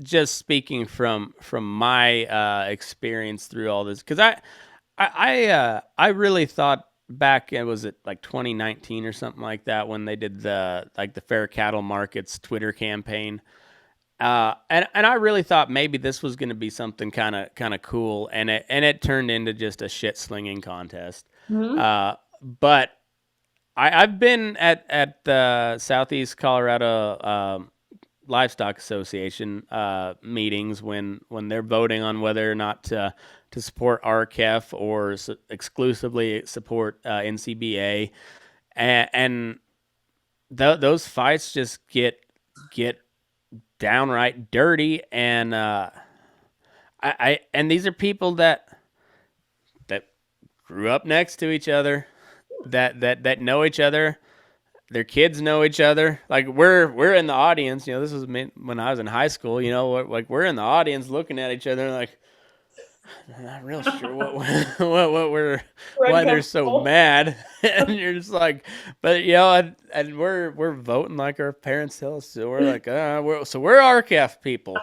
just speaking from my experience through all this, because I really thought back, it was like 2019 or something like that, when they did the Fair Cattle Markets Twitter campaign. And I really thought maybe this was going to be something kind of cool, and it turned into just a shit slinging contest. Mm-hmm. But I've been at the Southeast Colorado Livestock Association meetings when they're voting on whether or not to support RCEF or exclusively support NCBA, and those fights just get downright dirty, and and these are people that grew up next to each other, that know each other. Their kids know each other. Like we're in the audience. This was when I was in high school. Like we're in the audience looking at each other, like, I'm not real sure why they're so mad. And you're just like, but and we're voting like our parents tell us to. We're like, we're RCF people.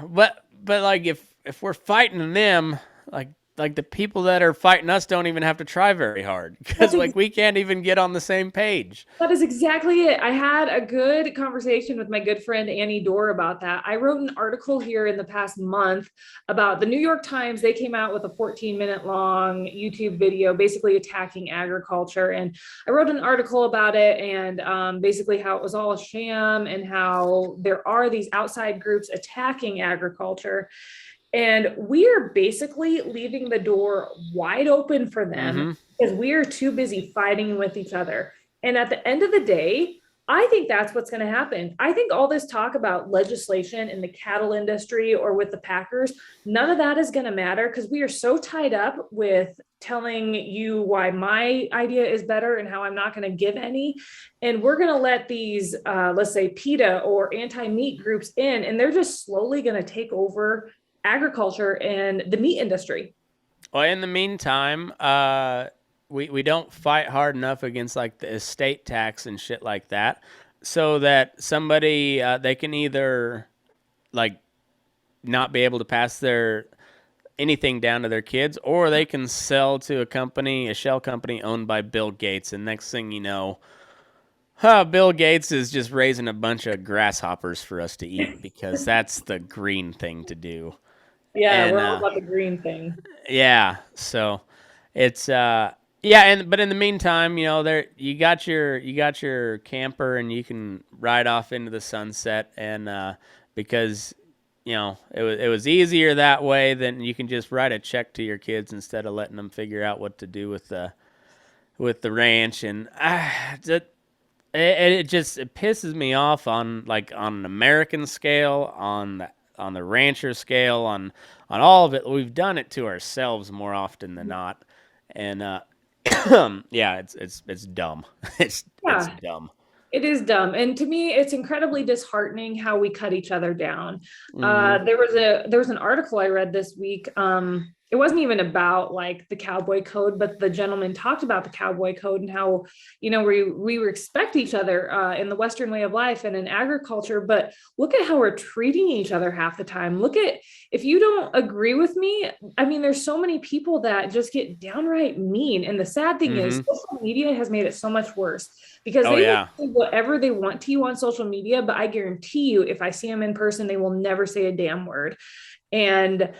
But like if we're fighting them, like the people that are fighting us don't even have to try very hard, because like we can't even get on the same page. That is exactly it. I had a good conversation with my good friend Annie Dorr about that. I wrote an article here in the past month about the New York Times. They came out with a 14-minute long YouTube video basically attacking agriculture. And I wrote an article about it, and basically how it was all a sham and how there are these outside groups attacking agriculture. And we are basically leaving the door wide open for them because we are too busy fighting with each other. And at the end of the day, I think that's what's going to happen. I think all this talk about legislation in the cattle industry or with the packers, none of that is going to matter because we are so tied up with telling you why my idea is better and how I'm not going to give any. And we're going to let these, let's say, PETA or anti-meat groups in, and they're just slowly going to take over agriculture and the meat industry. Well, in the meantime, we don't fight hard enough against like the estate tax and shit like that, so that somebody they can either like not be able to pass their anything down to their kids, or they can sell to a shell company owned by Bill Gates, and next thing you know, Bill Gates is just raising a bunch of grasshoppers for us to eat because that's the green thing to do. Yeah, we're all about the green thing. Yeah, so it's but in the meantime, there you got your camper and you can ride off into the sunset, and because it was easier that way, than you can just write a check to your kids instead of letting them figure out what to do with the ranch, and it pisses me off on an American scale, on the rancher scale, on all of it. We've done it to ourselves more often than not, and it's dumb. It's dumb. It is dumb, and to me, it's incredibly disheartening how we cut each other down. There was an article I read this week. it wasn't even about like the cowboy code, but the gentleman talked about the cowboy code and how, we respect each other in the Western way of life and in agriculture, but look at how we're treating each other half the time. Look at, if you don't agree with me, I mean, there's so many people that just get downright mean. And the sad thing is social media has made it so much worse because they will say whatever they want to you on social media, but I guarantee you, if I see them in person, they will never say a damn word. And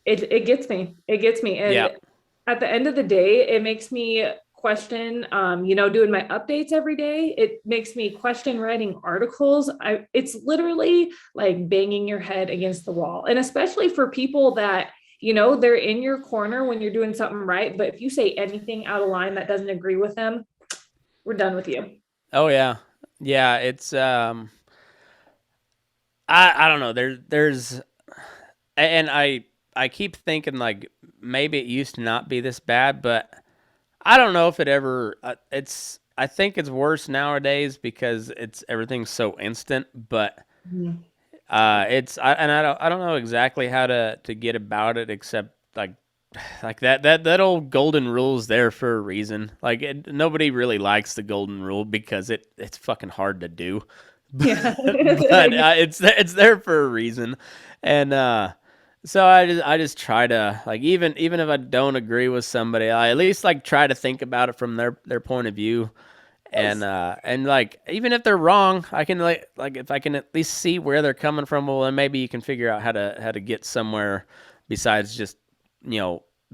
it gets me. It gets me. And at the end of the day, it makes me question, doing my updates every day. It makes me question writing articles. It's literally like banging your head against the wall. And especially for people that, they're in your corner when you're doing something right. But if you say anything out of line that doesn't agree with them, we're done with you. Oh yeah. Yeah. It's, I don't know. There's, and I keep thinking like maybe it used to not be this bad, but I don't know if it ever. I think it's worse nowadays because everything's so instant. But I don't know exactly how to get about it except like that old golden rule is there for a reason. Like nobody really likes the golden rule because it's fucking hard to do. But it's there for a reason, and so I just try to like even if I don't agree with somebody, I at least like try to think about it from their point of view, and like even if they're wrong, I can like if I can at least see where they're coming from, well then maybe you can figure out how to get somewhere besides just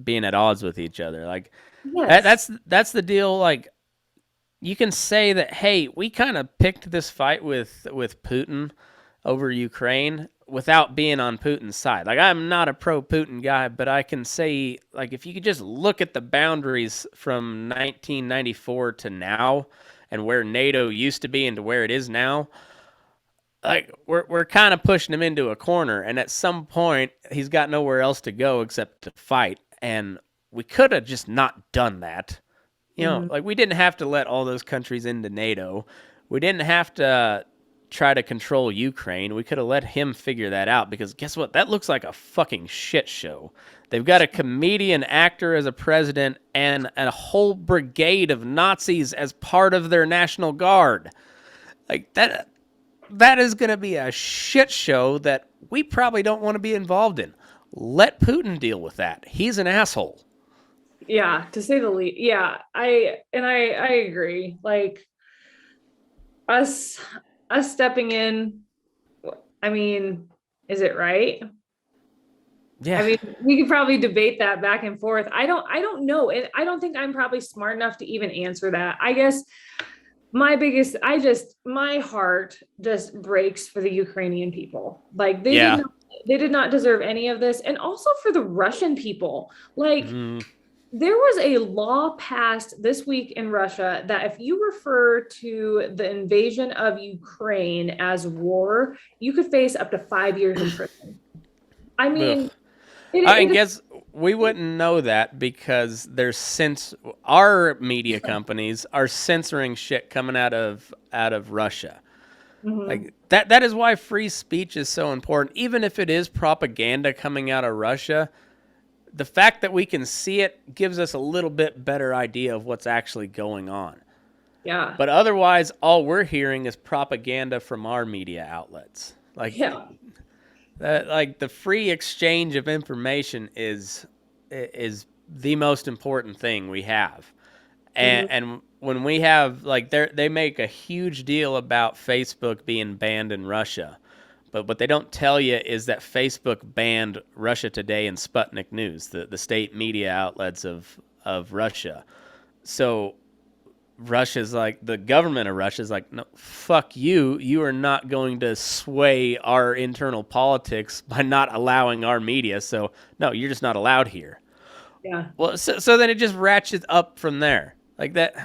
being at odds with each other. Like that's the deal. Like you can say that, hey, we kind of picked this fight with Putin over Ukraine without being on Putin's side. Like I'm not a pro-Putin guy, but I can say like if you could just look at the boundaries from 1994 to now and where NATO used to be and to where it is now, like we're kind of pushing him into a corner, and at some point he's got nowhere else to go except to fight, and we could have just not done that. Like we didn't have to let all those countries into NATO. We didn't have to try to control Ukraine. We could have let him figure that out because guess what? That looks like a fucking shit show. They've got a comedian actor as a president and a whole brigade of Nazis as part of their National Guard. Like that is going to be a shit show that we probably don't want to be involved in. Let Putin deal with that. He's an asshole. Yeah, to say the least. Yeah, I agree. Like us stepping in, I mean, is it right? Yeah. I mean, we could probably debate that back and forth. I don't know. And I don't think I'm probably smart enough to even answer that. I guess my heart just breaks for the Ukrainian people. Like they did not deserve any of this. And also for the Russian people. Like there was a law passed this week in Russia that if you refer to the invasion of Ukraine as war, you could face up to 5 years in prison. I mean, I guess we wouldn't know that because our media companies are censoring shit coming out of Russia. Like that is why free speech is so important. Even if it is propaganda coming out of Russia, the fact that we can see it gives us a little bit better idea of what's actually going on. Yeah. But otherwise, all we're hearing is propaganda from our media outlets. Like, like the free exchange of information is the most important thing we have. And when we have, like, they make a huge deal about Facebook being banned in Russia. But what they don't tell you is that Facebook banned Russia Today and Sputnik News, the state media outlets of Russia. So Russia's like, the government of Russia's like, no, fuck you. You are not going to sway our internal politics by not allowing our media. So no, you're just not allowed here. Yeah. Well, so then it just ratchets up from there. Like that.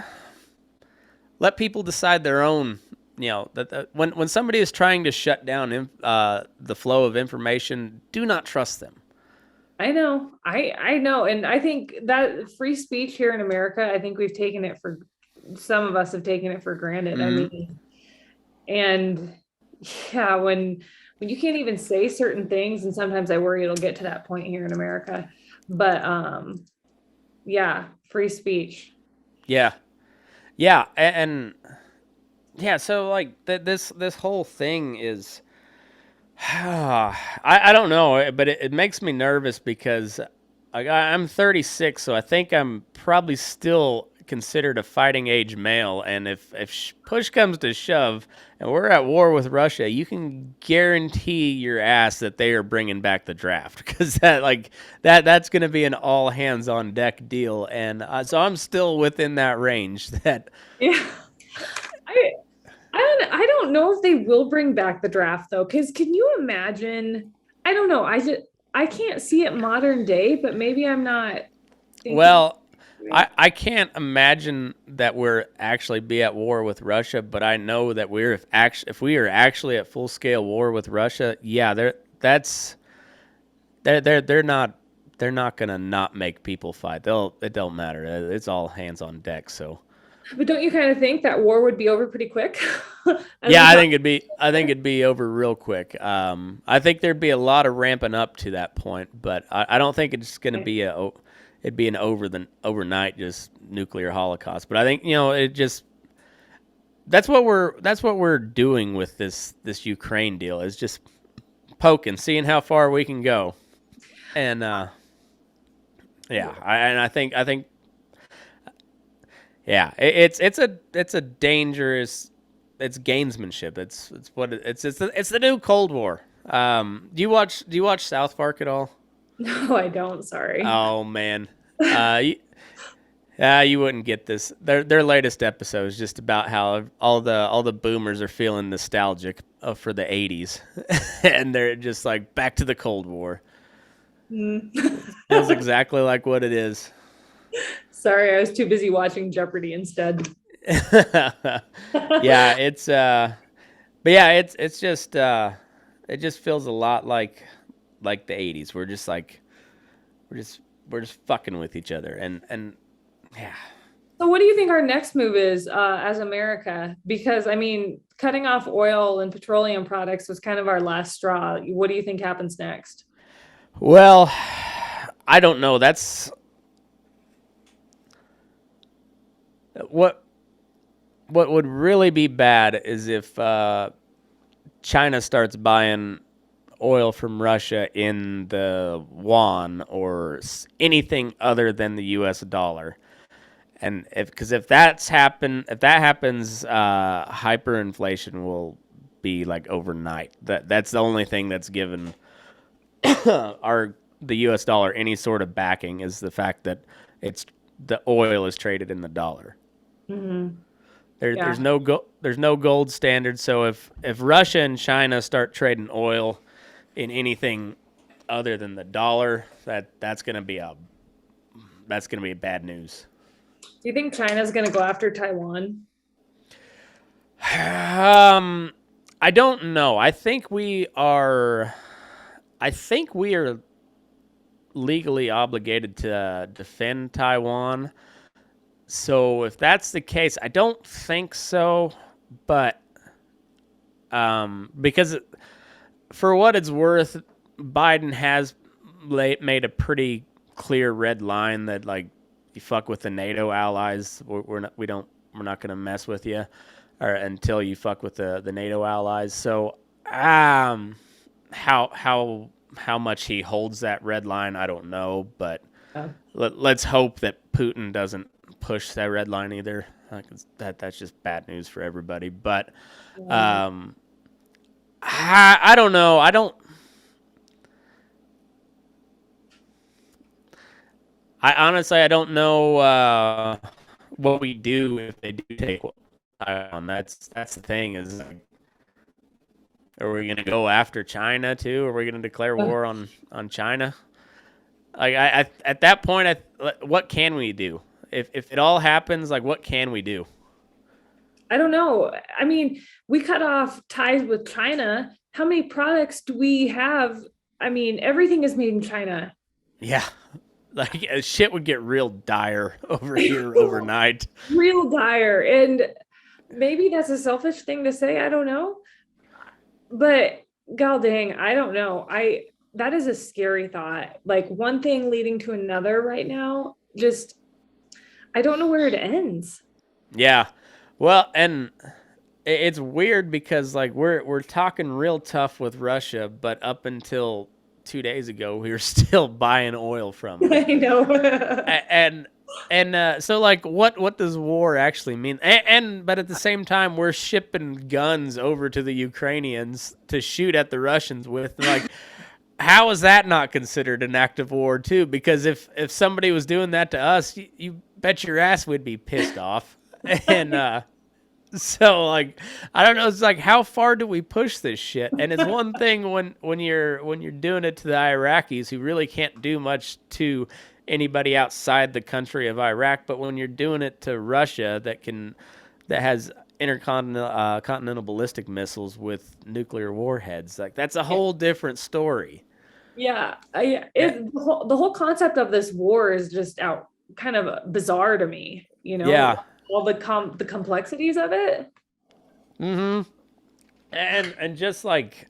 Let people decide their own. That when somebody is trying to shut down the flow of information, do not trust them. I know, I know, and I think that free speech here in America, I think some of us have taken it for granted. I mean, and yeah, when you can't even say certain things, and sometimes I worry it'll get to that point here in America. But yeah, free speech. Yeah. Yeah, and yeah, so like this whole thing is I don't know, but it makes me nervous because I'm 36, so I think I'm probably still considered a fighting age male. And if push comes to shove and we're at war with Russia, you can guarantee your ass that they are bringing back the draft because that's going to be an all hands on deck deal. And so I'm still within that range that. Yeah. I I don't know if they will bring back the draft though, because can you imagine? I don't know. I can't see it modern day, but maybe I'm not thinking. Well, I can't imagine that we're actually be at war with Russia, but I know that if we are actually at full scale war with Russia, yeah, they're not gonna not make people fight. It don't matter. It's all hands on deck. So But don't you kind of think that war would be over pretty quick? yeah, I think it'd be over real quick. I think there'd be a lot of ramping up to that point, but I don't think it's gonna be it'd be an overnight just nuclear holocaust. But I think it just that's what we're doing with this Ukraine deal is just poking, seeing how far we can go, and yeah, I think yeah, it's a dangerous. It's gamesmanship. It's the new Cold War. Do you watch South Park at all? No, I don't. Sorry. Oh man, you wouldn't get this. Their latest episode is just about how all the boomers are feeling nostalgic for the '80s, and they're just like back to the Cold War. Mm. Feels exactly like what it is. Sorry, I was too busy watching Jeopardy instead. Yeah, but yeah, it's just it just feels a lot like the '80s. We're just fucking with each other, and yeah. So, what do you think our next move is as America? Because I mean, cutting off oil and petroleum products was kind of our last straw. What do you think happens next? Well, I don't know. That's what would really be bad is if China starts buying oil from Russia in the yuan or anything other than the U.S. dollar. And if that happens, hyperinflation will be like overnight. That's the only thing that's given the U.S. dollar any sort of backing is the fact that the oil is traded in the dollar. Mm-hmm. There's no gold standard. So if Russia and China start trading oil in anything other than the dollar, that's gonna be bad news. Do you think China's going to go after Taiwan? I don't know. I think we are legally obligated to defend Taiwan. So if that's the case, I don't think so. But because for what it's worth, Biden has made a pretty clear red line that like you fuck with the NATO allies, we're not gonna mess with you, or until you fuck with the NATO allies. So how much he holds that red line, I don't know, but let's hope that Putin doesn't push that red line either. That's just bad news for everybody. But I don't know. I honestly don't know what we do if they do take Taiwan. That's the thing is, are we going to go after China too? Are we going to declare war on China? Like at that point, what can we do? If it all happens, like what can we do? I don't know. I mean, we cut off ties with China. How many products do we have? I mean, everything is made in China. Yeah. Like shit would get real dire over here overnight. Real dire. And maybe that's a selfish thing to say. I don't know. But God dang, I don't know. That is a scary thought. Like one thing leading to another right now. Just I don't know where it ends. Yeah. Well, and it's weird because like we're talking real tough with Russia, but up until 2 days ago, we were still buying oil from them. I know. And so like what does war actually mean? But at the same time, we're shipping guns over to the Ukrainians to shoot at the Russians with. Like, how is that not considered an act of war too? Because if somebody was doing that to us, you bet your ass we'd be pissed off. And so like I don't know, it's like how far do we push this shit? And it's one thing when you're doing it to the Iraqis who really can't do much to anybody outside the country of Iraq, but when you're doing it to Russia that has intercontinental continental ballistic missiles with nuclear warheads, like that's a whole different story. Yeah, the whole concept of this war is just out kind of bizarre to me, Yeah. all the complexities of it. Mm-hmm. And just like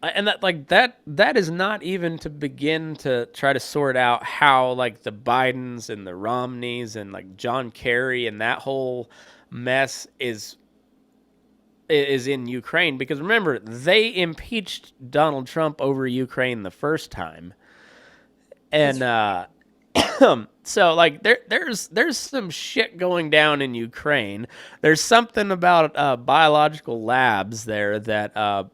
and that is not even to begin to try to sort out how like the Bidens and the Romneys and like John Kerry and that whole mess is in Ukraine, because remember they impeached Donald Trump over Ukraine the first time. And so like there's some shit going down in Ukraine. There's something about biological labs there that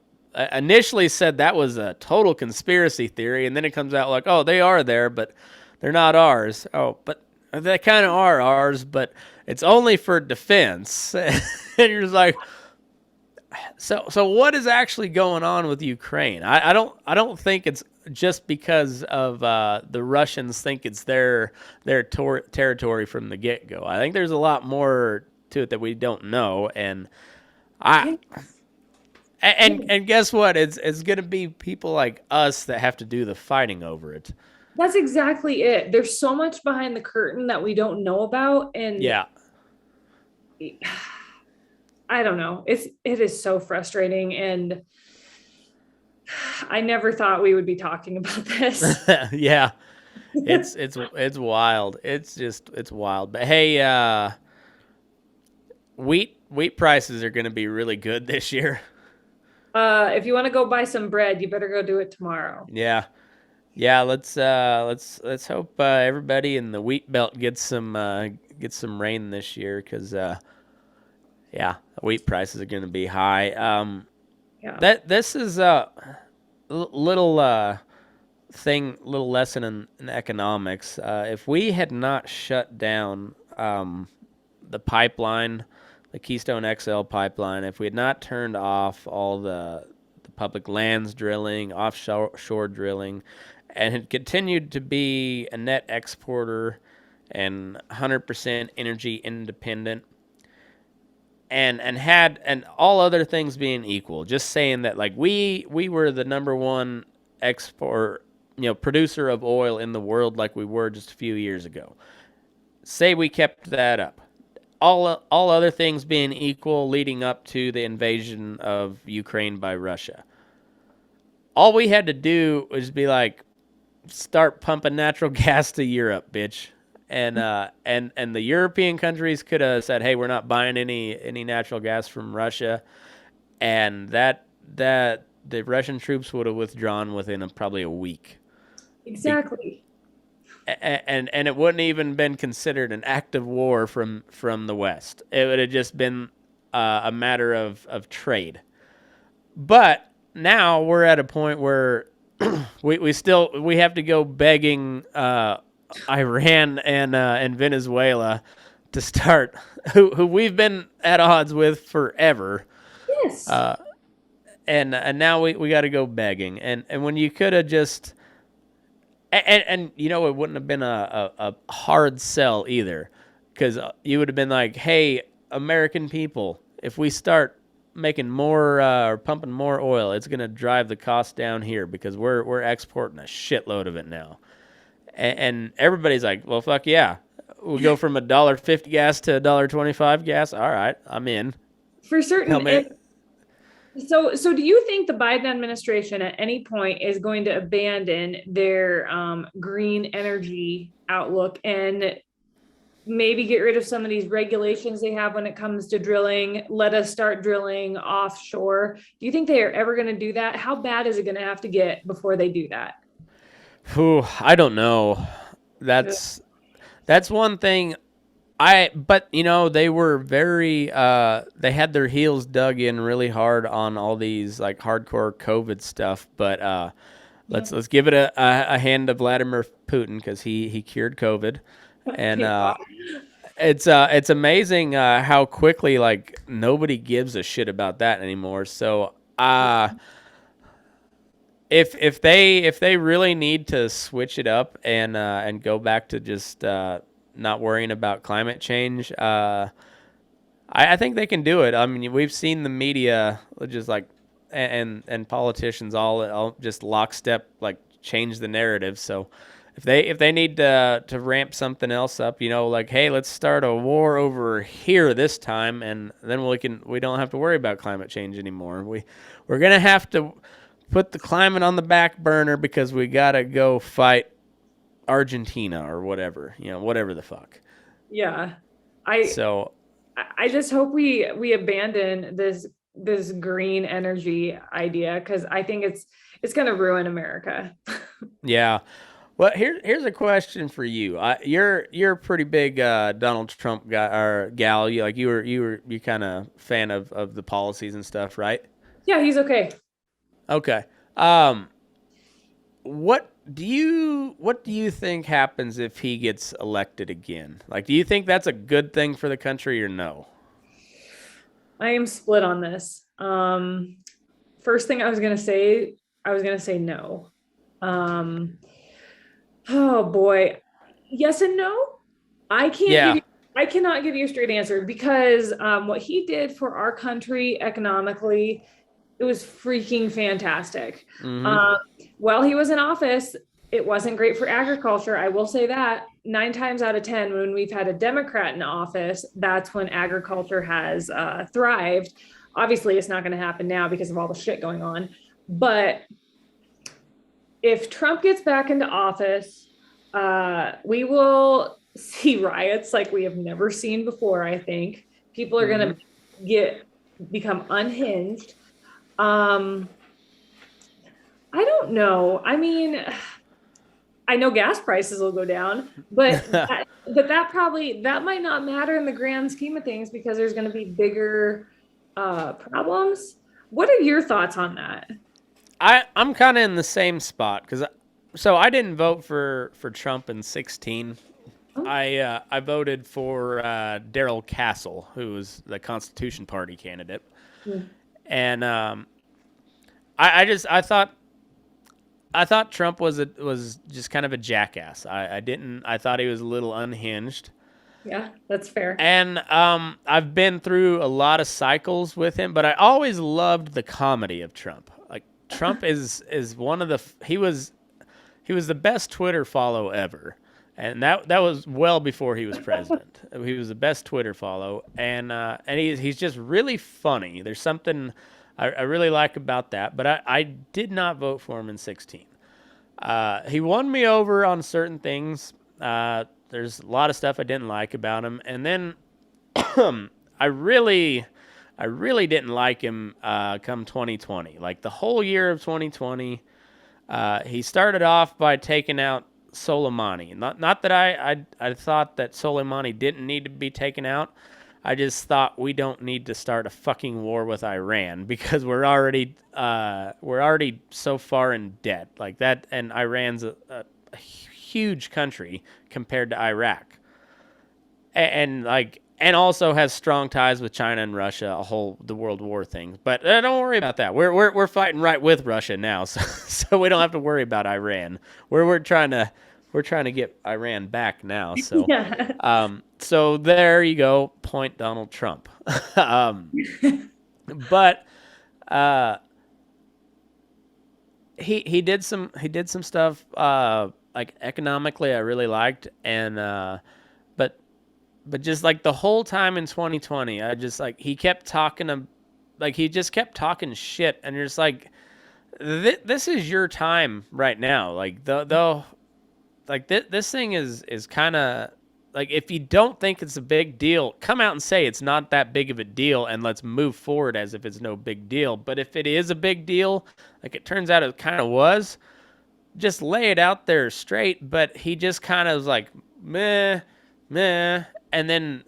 initially said that was a total conspiracy theory, and then it comes out like, oh, they are there, but they're not ours. Oh, but they kind of are ours, but it's only for defense. And you're just like, so what is actually going on with Ukraine? I don't think it's just because of the Russians think it's their territory from the get-go. I think there's a lot more to it that we don't know, and And guess what? It's going to be people like us that have to do the fighting over it. That's exactly it. There's so much behind the curtain that we don't know about, and yeah, I don't know. It is so frustrating, and I never thought we would be talking about this. yeah, it's wild. It's wild. But hey, wheat prices are going to be really good this year. If you want to go buy some bread, you better go do it tomorrow. Yeah. Let's hope everybody in the wheat belt gets some rain this year, because wheat prices are going to be high. This is a little lesson in economics. If we had not shut down the pipeline, the Keystone XL pipeline, if we had not turned off all the public lands drilling, offshore drilling, and had continued to be a net exporter and 100% energy independent, and all other things being equal, just saying that like we were the number one producer of oil in the world, like we were just a few years ago. Say we kept that up. All other things being equal leading up to the invasion of Ukraine by Russia. All we had to do was be like, start pumping natural gas to Europe, bitch. And the European countries could have said, hey, we're not buying any natural gas from Russia. And that the Russian troops would have withdrawn within probably a week. Exactly. And it wouldn't even been considered an active war from the West. It would have just been a matter of trade. But now we're at a point where we have to go begging Iran and Venezuela to start, who we've been at odds with forever. Yes. And now we got to go begging. And when you could have just. And it wouldn't have been a hard sell either, because you would have been like, hey, American people, if we start making more or pumping more oil, it's going to drive the cost down here, because we're exporting a shitload of it now. And everybody's like, well, fuck yeah. We'll go from $1.50 gas to $1.25 gas. All right, I'm in. For certain. So do you think the Biden administration at any point is going to abandon their green energy outlook and maybe get rid of some of these regulations they have when it comes to drilling? Let us start drilling offshore. Do you think they are ever going to do that? How bad is it going to have to get before they do that? Whew, I don't know. That's one thing. But they were very they had their heels dug in really hard on all these like hardcore COVID stuff. But let's give it a hand to Vladimir Putin, because he cured COVID, and it's amazing how quickly, like, nobody gives a shit about that anymore. So if they really need to switch it up and go back to just not worrying about climate change, I think they can do it. I mean, we've seen the media just like and politicians all just lockstep, like, change the narrative. So if they need to ramp something else up, like, hey, let's start a war over here this time, and then we don't have to worry about climate change anymore. We're gonna have to put the climate on the back burner because we gotta go fight Argentina or whatever, whatever the fuck. Yeah. So I just hope we abandon this green energy idea, because I think it's going to ruin America. yeah. Well, here's a question for you. You're a pretty big Donald Trump guy or gal. You kind of fan of the policies and stuff, right? Yeah, he's okay. Okay. What do you think happens if he gets elected again? Like, do you think that's a good thing for the country or no? I am split on this. First thing I was going to say no. Oh boy. Yes and no. I cannot give you a straight answer, because what he did for our country economically, it was freaking fantastic. Mm-hmm. While he was in office, it wasn't great for agriculture. I will say that 9 times out of 10, when we've had a Democrat in office, that's when agriculture has thrived. Obviously, it's not going to happen now because of all the shit going on. But if Trump gets back into office, we will see riots like we have never seen before. I think people are going to become unhinged. I don't know. I mean, I know gas prices will go down, but that might not matter in the grand scheme of things, because there's going to be bigger problems. What are your thoughts on that? I'm kind of in the same spot, because I didn't vote for Trump in 2016. Oh. I voted for Darrell Castle, who was the Constitution Party candidate. And I thought Trump was just kind of a jackass. I thought he was a little unhinged. Yeah, that's fair. And I've been through a lot of cycles with him, but I always loved the comedy of Trump. Like, Trump is one of he was the best Twitter follow ever. And that was well before he was president. He was the best Twitter follow, and he's just really funny. There's something I really like about that. But I did not vote for him in 2016. He won me over on certain things. There's a lot of stuff I didn't like about him, and then I really didn't like him come 2020. Like, the whole year of 2020, he started off by taking out Soleimani. Not that I thought that Soleimani didn't need to be taken out. I just thought we don't need to start a fucking war with Iran, because we're already so far in debt like that, and Iran's a huge country compared to Iraq, and also has strong ties with China and Russia, the World War thing. But don't worry about that. We're fighting right with Russia now, so we don't have to worry about Iran. We're trying to get Iran back now. So Yeah. So there you go. Point Donald Trump. But he did some stuff like economically I really liked, and but just like the whole time in 2020, I just, like, he kept talking like he just kept talking shit, and you're just like, this is your time right now. Like this thing is kind of like, if you don't think it's a big deal, come out and say it's not that big of a deal, and let's move forward as if it's no big deal. But if it is a big deal, like it turns out it kind of was, just lay it out there straight. But he just kind of was like, meh, meh, and then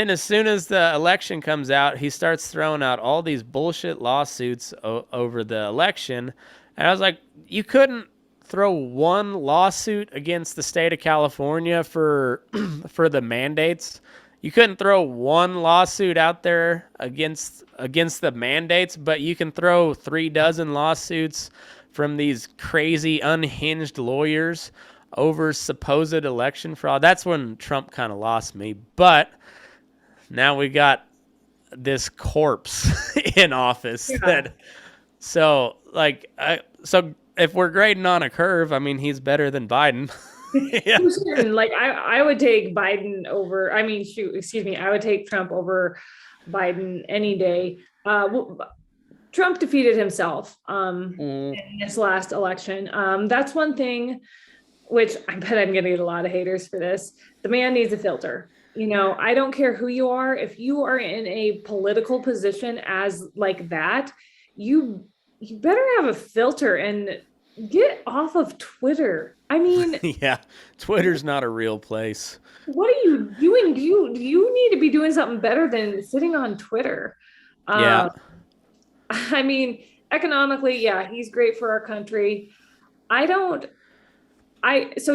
as soon as the election comes out, he starts throwing out all these bullshit lawsuits over the election. And I was like, you couldn't throw one lawsuit against the state of California for the mandates. You couldn't throw one lawsuit out there against the mandates, but you can throw 36 lawsuits from these crazy unhinged lawyers over supposed election fraud. That's when Trump kind of lost me. But now we got this corpse in office. Yeah. So if we're grading on a curve, I mean, he's better than Biden. Yeah. Like I would take Biden over. I mean, I would take Trump over Biden any day. Trump defeated himself in this last election. That's one thing, which I bet I'm going to get a lot of haters for this. The man needs a filter. I don't care who you are. If you are in a political position as like that, you better have a filter and get off of Twitter. I mean, yeah, Twitter's not a real place. What are you doing? You need to be doing something better than sitting on Twitter. Yeah. I mean, economically, yeah, he's great for our country. So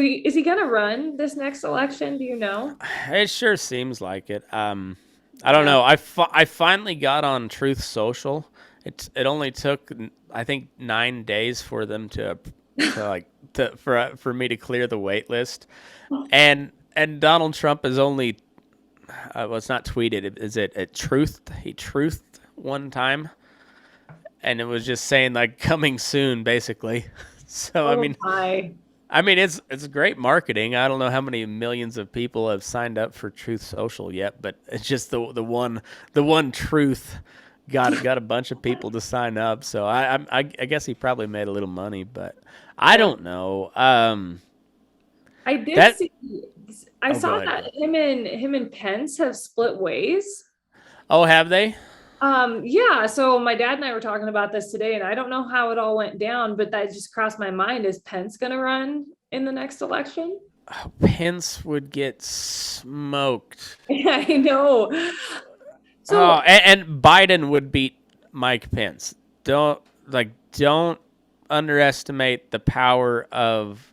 is he going to run this next election? Do you know? It sure seems like it. I don't know. I finally got on Truth Social. It only took, I think, 9 days for them for me to clear the wait list. And Donald Trump is only, well, it's not tweeted. Is it truthed? He truthed one time. And it was just saying like coming soon, basically. So, I mean, it's great marketing. I don't know how many millions of people have signed up for Truth Social yet, but it's just the one Truth got a bunch of people to sign up. So I guess he probably made a little money, but I don't know. I saw that him and Pence have split ways. Oh, have they? Yeah. So my dad and I were talking about this today, and I don't know how it all went down, but that just crossed my mind. Is Pence going to run in the next election? Oh, Pence would get smoked. Yeah, I know. So, and Biden would beat Mike Pence. Don't underestimate the power of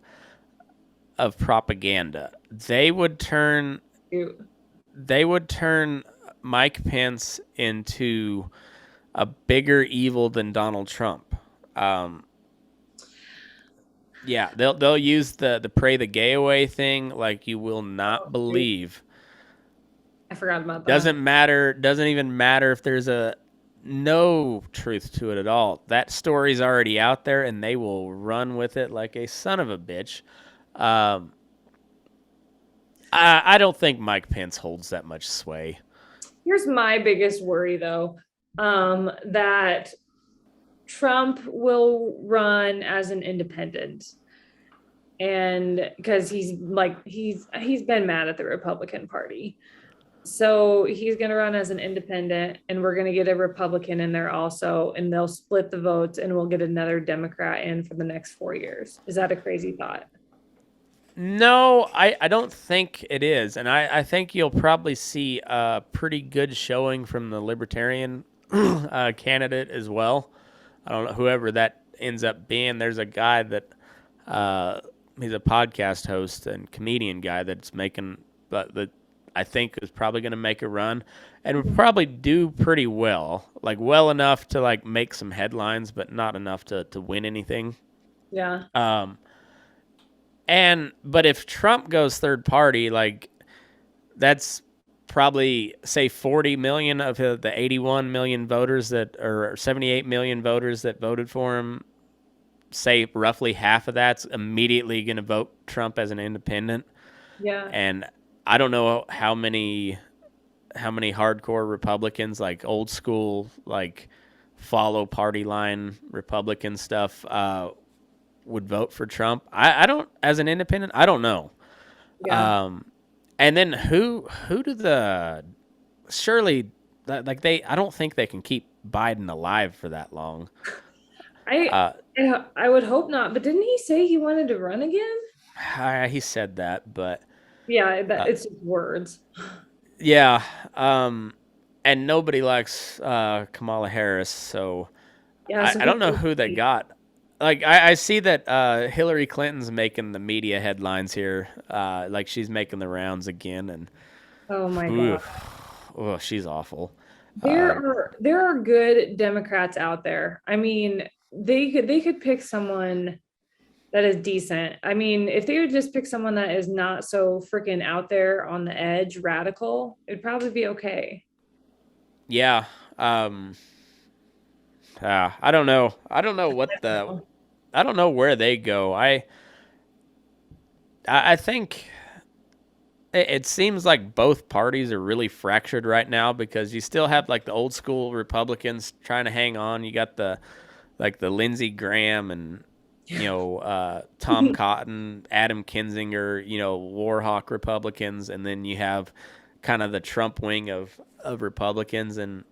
propaganda. They would turn Mike Pence into a bigger evil than Donald Trump. Yeah, they'll use the pray the gay away thing like you will not believe. I forgot about that. Doesn't even matter if there's no truth to it at all. That story's already out there, and they will run with it like a son of a bitch. I don't think Mike Pence holds that much sway. Here's my biggest worry, though, that Trump will run as an independent, and because he's been mad at the Republican Party, so he's going to run as an independent, and we're going to get a Republican in there also, and they'll split the votes, and we'll get another Democrat in for the next 4 years. Is that a crazy thought? No, I don't think it is. And I think you'll probably see a pretty good showing from the Libertarian candidate as well. I don't know, whoever that ends up being. There's a guy that he's a podcast host and comedian guy that's making, that I think is probably going to make a run and would probably do pretty well, like well enough to like make some headlines, but not enough to win anything. Yeah. But if Trump goes third party, like that's probably say 40 million of the 81 million voters or 78 million voters that voted for him, say roughly half of that's immediately going to vote Trump as an independent. Yeah. And I don't know how many how many hardcore Republicans, like old school, like follow party line Republican stuff, would vote for Trump. I don't, as an independent, I don't know. Yeah. And then who do the surely like they? I don't think they can keep Biden alive for that long. I I would hope not, but didn't he say he wanted to run again? He said that, but Yeah, that it's just words. yeah. And nobody likes Kamala Harris, so Yeah, so I don't know who they got. Like I see that Hillary Clinton's making the media headlines here. Like she's making the rounds again, and oh my ooh, God. oh, she's awful. There are good Democrats out there. I mean, they could pick someone that is decent. I mean, if they would just pick someone that is not so freaking out there on the edge, radical, it'd probably be okay. Yeah. I don't know. I don't know I don't know where they go. I think it seems like both parties are really fractured right now because you still have like the old school Republicans trying to hang on. You got the Lindsey Graham and Tom Cotton, Adam Kinzinger, Warhawk Republicans, and then you have kind of the Trump wing of Republicans, and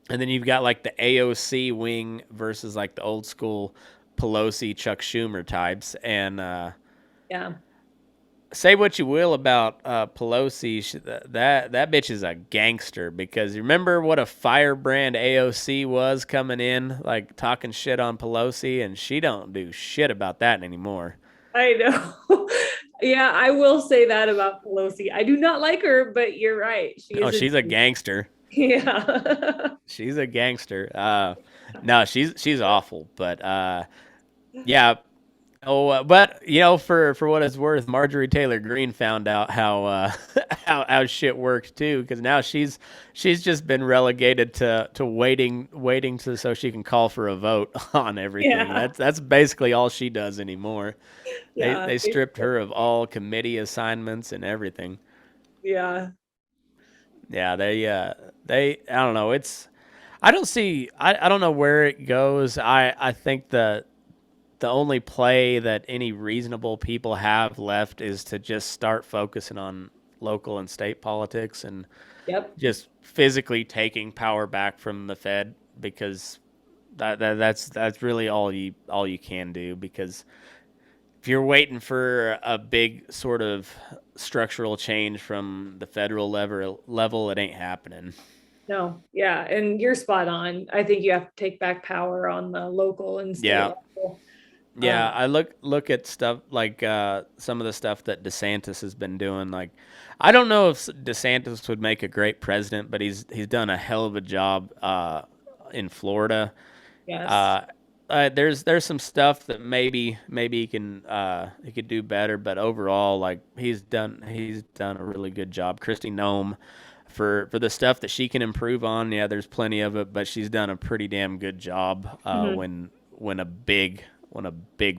then you've got like the AOC wing versus like the old school Pelosi, Chuck Schumer types. And Yeah. say what you will about Pelosi, that bitch is a gangster because you remember what a firebrand AOC was coming in, like talking shit on Pelosi, and she don't do shit about that anymore. I know. Yeah, I will say that about Pelosi. I do not like her, but you're right. She's a gangster. Yeah. She's a gangster. No, she's awful, but yeah. Oh, but for what it's worth, Marjorie Taylor Greene found out how how shit works too, because now she's just been relegated to waiting so she can call for a vote on everything. Yeah. That's basically all she does anymore. Yeah. They stripped her of all committee assignments and everything. Yeah. Yeah, they I don't know. I don't know where it goes. I think the only play that any reasonable people have left is to just start focusing on local and state politics and Yep. just physically taking power back from the Fed, because that's really all you can do, because if you're waiting for a big sort of structural change from the federal level, it ain't happening. No. Yeah. And you're spot on. I think you have to take back power on the local and state Yeah. level. Yeah, I look at stuff like some of the stuff that DeSantis has been doing. Like, I don't know if DeSantis would make a great president, but he's done a hell of a job in Florida. Yes. There's some stuff that maybe he could do better, but overall, like he's done a really good job. Kristi Noem, for the stuff that she can improve on, yeah, there's plenty of it, but she's done a pretty damn good job when a big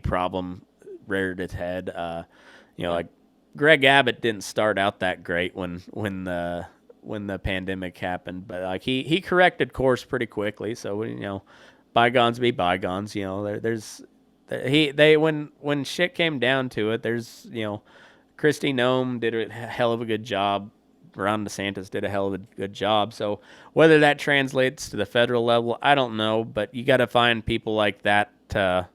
problem reared its head. Like Greg Abbott didn't start out that great when the pandemic happened, but like he corrected course pretty quickly. So bygones be bygones. When shit came down to it, there's Kristi Noem did a hell of a good job. Ron DeSantis did a hell of a good job. So whether that translates to the federal level, I don't know. But you got to find people like that to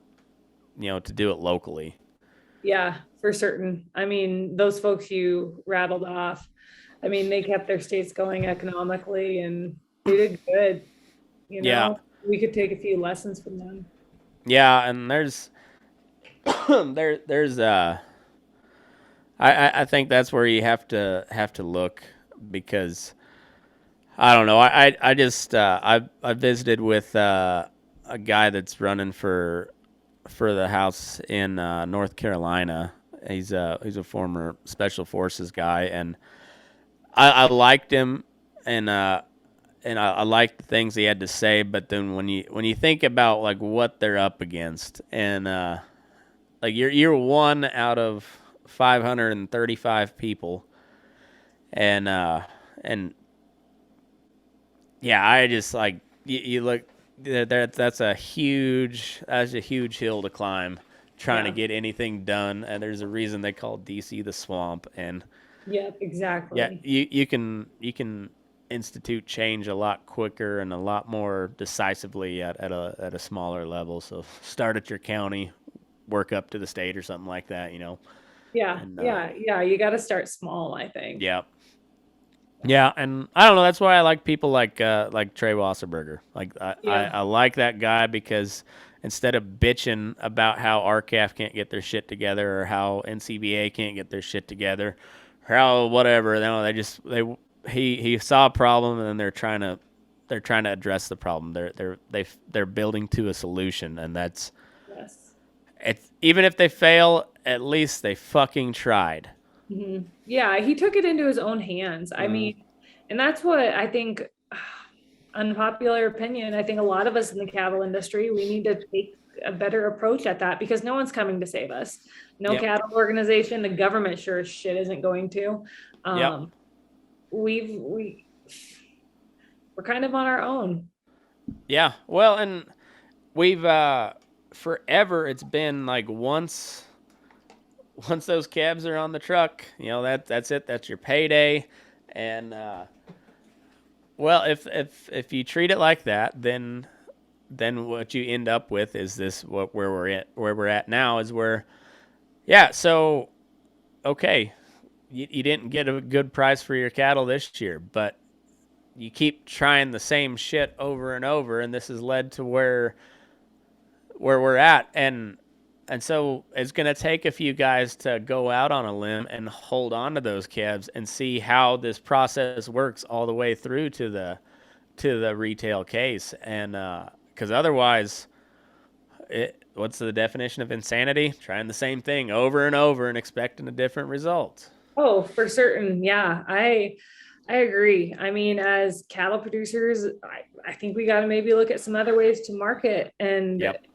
do it locally. Yeah, for certain. I mean, those folks you rattled off, I mean, they kept their states going economically and they did good. Yeah. We could take a few lessons from them. Yeah, and there's I think that's where you have to look, because I don't know. I just I visited with a guy that's running for the House in North Carolina. He's a former Special Forces guy, and I liked him, and I liked the things he had to say. But then when you think about like what they're up against, and like you're one out of 535 people, and yeah, I just like you look. That's a huge hill to climb, trying to Yeah. get anything done. And there's a reason they call DC the swamp. And Yeah, yeah, exactly. you can institute change a lot quicker and a lot more decisively at a smaller level. So start at your county, work up to the state or something like that. Yeah, And yeah, yeah. You got to start small, I think. yeah. Yeah, and I don't know. That's why I like people like Trey Wasserberger. Like Yeah. I like that guy because instead of bitching about how RCAF can't get their shit together or how NCBA can't get their shit together, or how whatever, he saw a problem and then they're trying to address the problem. They're building to a solution, and that's Yes. it's even if they fail, at least they fucking tried. Yeah, he took it into his own hands. I mean, and that's what I think, unpopular opinion. I think a lot of us in the cattle industry, we need to take a better approach at that because no one's coming to save us. No Yep. cattle organization, the government sure as shit isn't going to. Yep. We're kind of on our own. Yeah. Well, and we've forever it's been like once those cabs are on the truck, that's it. That's your payday. And well, if you treat it like that, then what you end up with is this where we're at now is where yeah, so okay, you didn't get a good price for your cattle this year, but you keep trying the same shit over and over, and this has led to where we're at. And so it's going to take a few guys to go out on a limb and hold on to those calves and see how this process works all the way through to the retail case. And because otherwise, what's the definition of insanity? Trying the same thing over and over and expecting a different result. Oh, for certain. Yeah, I agree. I mean, as cattle producers, I think we got to maybe look at some other ways to market. And, Yep.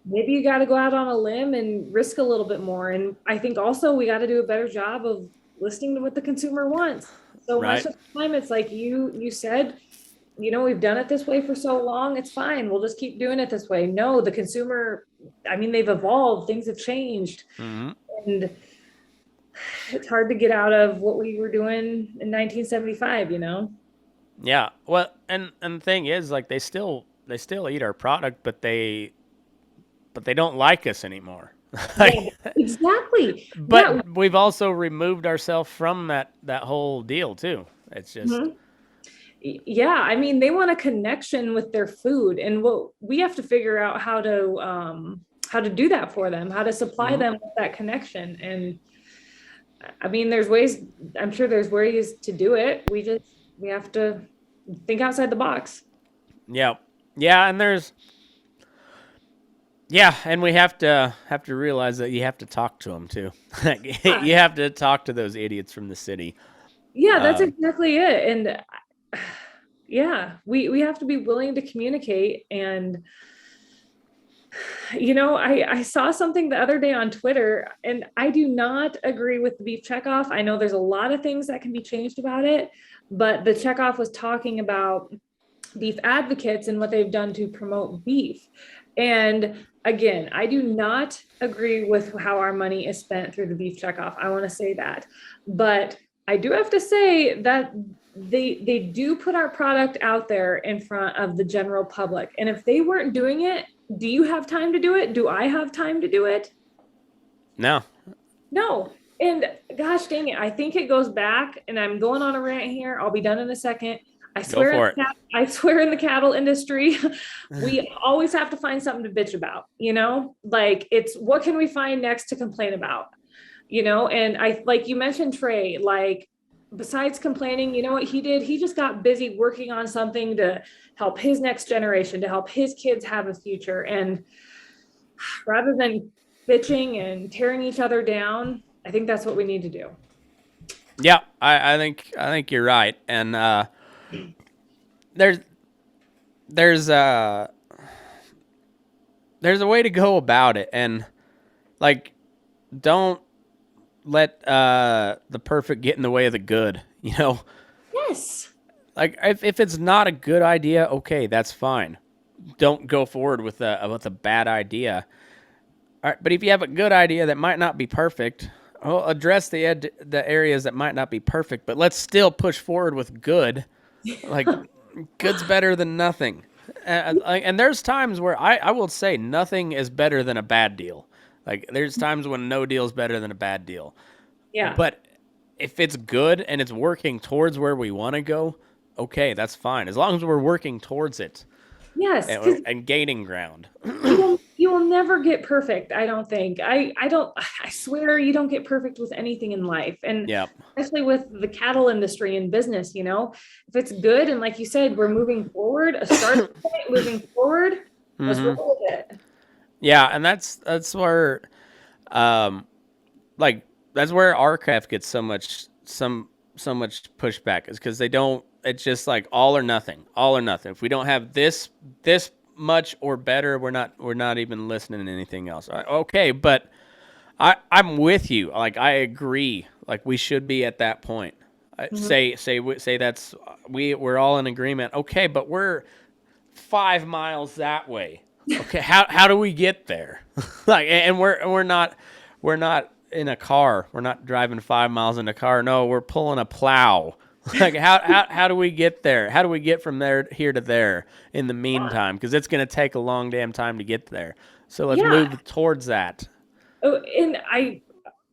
maybe you got to go out on a limb and risk a little bit more. And I think also we got to do a better job of listening to what the consumer wants. So Right. much of the time, it's like you said, we've done it this way for so long. It's fine. We'll just keep doing it this way. No, the consumer, I mean, they've evolved. Things have changed. Mm-hmm. And it's hard to get out of what we were doing in 1975, Yeah. Well, and the thing is, like, they still eat our product, but they don't like us anymore. Yeah, exactly. But Yeah. we've also removed ourselves from that whole deal too. It's just Yeah, I mean, they want a connection with their food, and what we have to figure out how to do that for them, how to supply them with that connection. And I mean, I'm sure there's ways to do it. We have to think outside the box. yeah, and we have to realize that you have to talk to them too. You have to talk to those idiots from the city. Yeah, that's exactly it. And yeah, we have to be willing to communicate. And I saw something the other day on Twitter, and I do not agree with the beef checkoff. I know there's a lot of things that can be changed about it, but the checkoff was talking about beef advocates and what they've done to promote beef. And again, I do not agree with how our money is spent through the beef checkoff. I want to say that, but I do have to say that they do put our product out there in front of the general public. And if they weren't doing it, do you have time to do it? Do I have time to do it? No. And gosh dang it, I think it goes back, and I'm going on a rant here. I'll be done in a second. I swear in the cattle industry, we always have to find something to bitch about, like it's what can we find next to complain about, and I, like you mentioned, Trey, like besides complaining, you know what he did? He just got busy working on something to help his next generation, to help his kids have a future. And rather than bitching and tearing each other down, I think that's what we need to do. Yeah, I think you're right. And there's a way to go about it, and like don't let the perfect get in the way of the good. Yes. Like if it's not a good idea, okay, that's fine. Don't go forward with a bad idea. All right, but if you have a good idea that might not be perfect, well, address the areas that might not be perfect, but let's still push forward with good. Like good's better than nothing. And there's times where I will say nothing is better than a bad deal. Like there's times when no deal is better than a bad deal. Yeah. But if it's good and it's working towards where we want to go, okay, that's fine. As long as we're working towards it. Yes. And gaining ground. You will never get perfect. I don't think. I swear you don't get perfect with anything in life. And especially with the cattle industry and business, if it's good. And like you said, we're moving forward, a starting point, moving forward, let's roll with it. Yeah. And that's where, that's where our craft gets so much pushback is because it's just like all or nothing. If we don't have this much or better, we're not even listening to anything else. Okay, but I'm with you. Like I agree. Like we should be at that point. Say that's we're all in agreement. Okay, but we're 5 miles that way. Okay, how do we get there? And we're not in a car. We're not driving 5 miles in a car. No, we're pulling a plow. Like how do we get there? How do we get from here to there in the meantime? Because it's going to take a long damn time to get there. So let's move towards that. Oh, and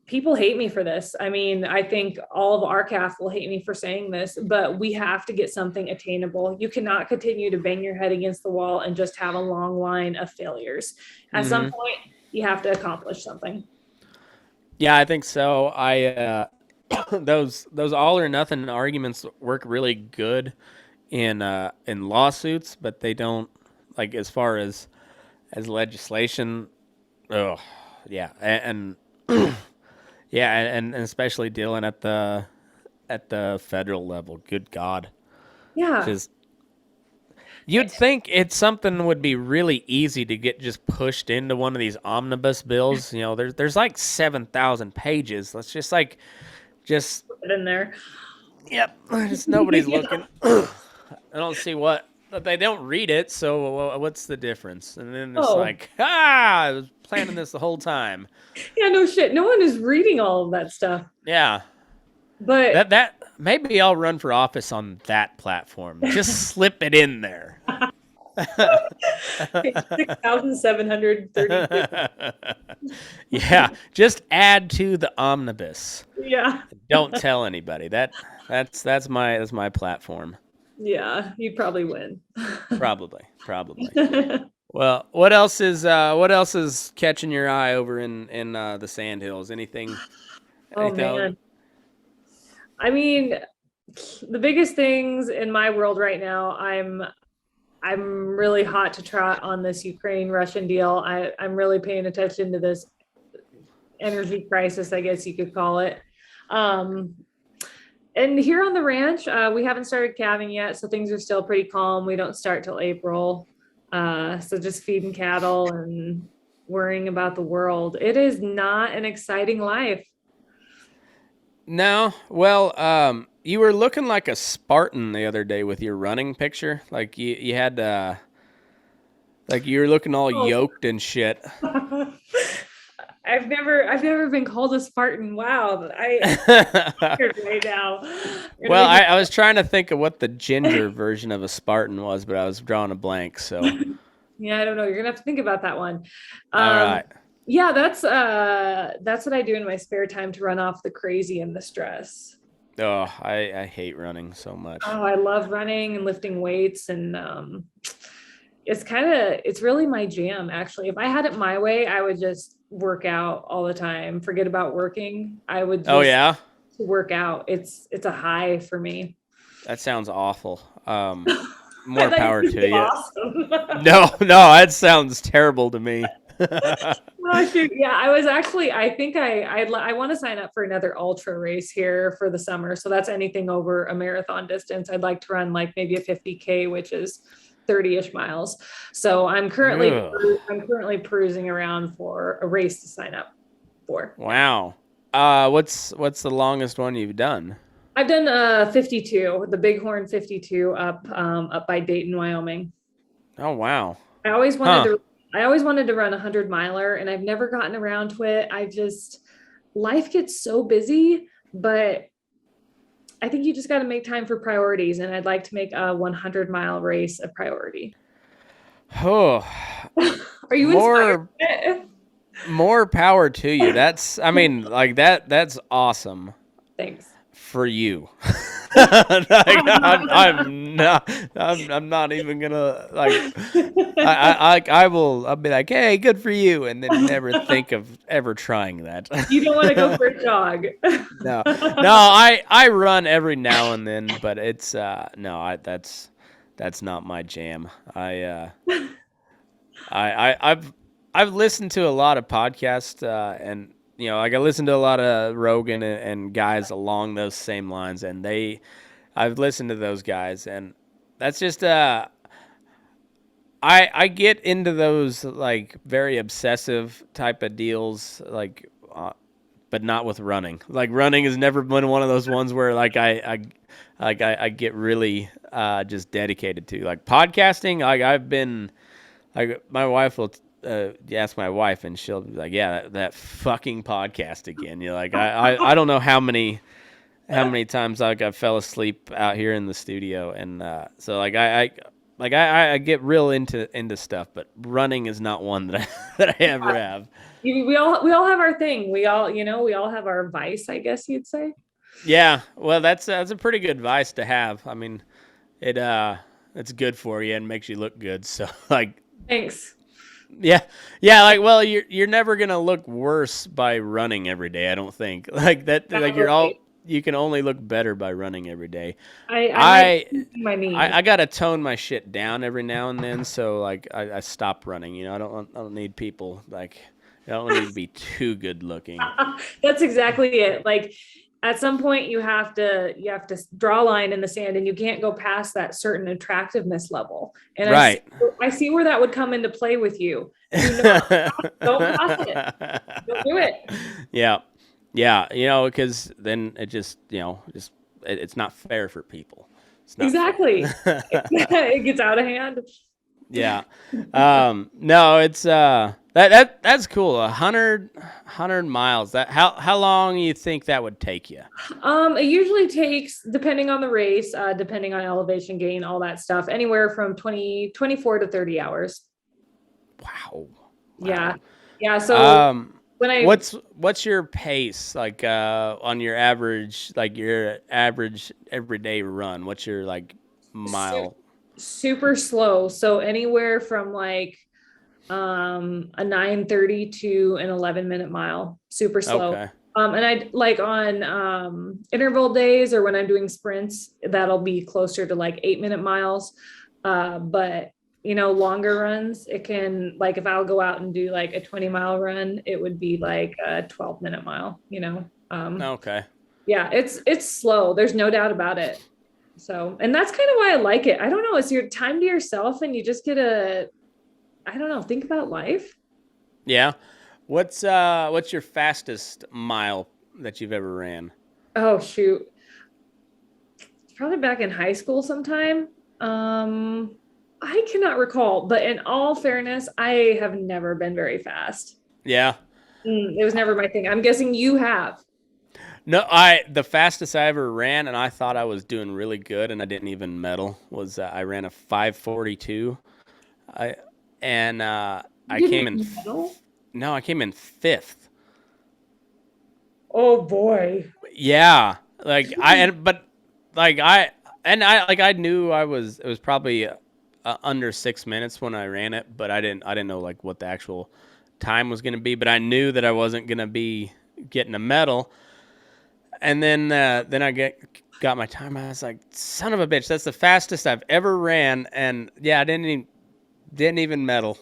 people hate me for this. I mean, I think all of RCAF will hate me for saying this, but we have to get something attainable. You cannot continue to bang your head against the wall and just have a long line of failures. At some point, you have to accomplish something. Yeah, I think so. Those all or nothing arguments work really good in lawsuits, but they don't like as far as legislation. Oh, yeah, and and especially dealing at the federal level. Good God, yeah. Just you'd think it's something would be really easy to get just pushed into one of these omnibus bills. There's like 7,000 pages. Let's just put it in there. Yep. Just nobody's looking. I don't see but they don't read it. So what's the difference? And then it's I was planning this the whole time. Yeah, no shit. No one is reading all of that stuff. Yeah. But that maybe I'll run for office on that platform. Just slip it in there. 6,730. Yeah, just add to the omnibus. Yeah. Don't tell anybody. That's my platform. Yeah, you'd probably win. Probably. Well, what else is catching your eye over in the Sandhills? Anything? Oh man. I mean, the biggest things in my world right now, I'm really hot to trot on this Ukraine-Russian deal. I'm really paying attention to this energy crisis, I guess you could call it. And here on the ranch, we haven't started calving yet, so things are still pretty calm. We don't start till April. So just feeding cattle and worrying about the world. It is not an exciting life. No. Well, you were looking like a Spartan the other day with your running picture. Like you had like you were looking all yoked and shit. I've never been called a Spartan. Wow. Right now. Well, I was trying to think of what the ginger version of a Spartan was, but I was drawing a blank. So yeah, I don't know. You're gonna have to think about that one. All right. Yeah, that's what I do in my spare time to run off the crazy and the stress. Oh, I hate running so much. Oh, I love running and lifting weights, and it's really my jam, actually. If I had it my way, I would just work out all the time. Forget about working. I would just work out. It's a high for me. That sounds awful. More power to you. Awesome. No, that sounds terrible to me. Oh, shoot. Yeah, I think I want to sign up for another ultra race here for the summer. So that's anything over a marathon distance. I'd like to run like maybe a 50K, which is 30-ish miles. So I'm currently perusing around for a race to sign up for. Wow. What's the longest one you've done? I've done 52, the Bighorn 52 up by Dayton, Wyoming. Oh wow. I always wanted Huh. to I always wanted to run a 100 miler, and I've never gotten around to it. Life gets so busy, but I think you just got to make time for priorities, and I'd like to make a 100-mile race a priority. Oh, Are you more inspired? more power to you. I mean, like that's awesome Thanks. for you. Like, I'm not even gonna like. I'll be like, hey, good for you, and then never think of ever trying that. You don't want to go for a jog. No, I run every now and then, but it's no, that's not my jam. I've listened to a lot of podcasts, and like I listen to a lot of Rogan and guys along those same lines, and I've listened to those guys, and that's just I get into those like very obsessive type of deals, like, but not with running. Like running has never been one of those ones where like I get really just dedicated to. Like podcasting, like I've been like my wife will. You ask my wife and she'll be like, yeah, that fucking podcast again. You're like, I don't know how many times like I fell asleep out here in the studio, and so like I get real into stuff, but running is not one that that I ever have. We all have our thing. We all have our vice, I guess you'd say. Yeah, well, that's a pretty good advice to have. I mean, it's good for you and makes you look good. So like, Thanks. yeah, yeah, like, well, you're never gonna look worse by running every day. I don't think like that. Like you can only look better by running every day. I might my knees. I gotta tone my shit down every now and then, so like I stop running. I don't need people like I don't need to be too good looking. That's exactly it. Like at some point you have to draw a line in the sand, and you can't go past that certain attractiveness level. And Right. I see where that would come into play with you. Don't pass it. Don't do it. Yeah, yeah. Because then it just it's not fair for people. It's not Exactly. fair. It gets out of hand. Yeah. No, it's that's cool. 100 miles. That how long do you think that would take you? It usually takes, depending on the race, depending on elevation gain, all that stuff, anywhere from 24 to 30 hours. Wow. Yeah. Yeah. So what's your pace like on your average everyday run? What's your like mile? Super slow. So anywhere from like a 9:30 to an 11-minute mile. Super slow. Okay. And I like on interval days, or when I'm doing sprints, that'll be closer to like 8-minute miles. But longer runs, it can, like, if I'll go out and do like a 20-mile run, it would be like a 12-minute mile, Okay. Yeah, it's slow. There's no doubt about it. So, and that's kind of why I like it. I don't know. It's your time to yourself, and you just get I don't know, think about life. Yeah. What's your fastest mile that you've ever ran? Oh, shoot. Probably back in high school sometime. I cannot recall, but in all fairness, I have never been very fast. Yeah. It was never my thing. I'm guessing you have. No, the fastest I ever ran, and I thought I was doing really good, and I didn't even medal, was I ran a 5:42. I came in no, I came in 5th. Oh boy. Yeah, like I knew it was probably under 6 minutes when I ran it, but I didn't know like what the actual time was going to be, but I knew that I wasn't going to be getting a medal. And then I got my time. I was like, son of a bitch, that's the fastest I've ever ran, and yeah, I didn't even medal.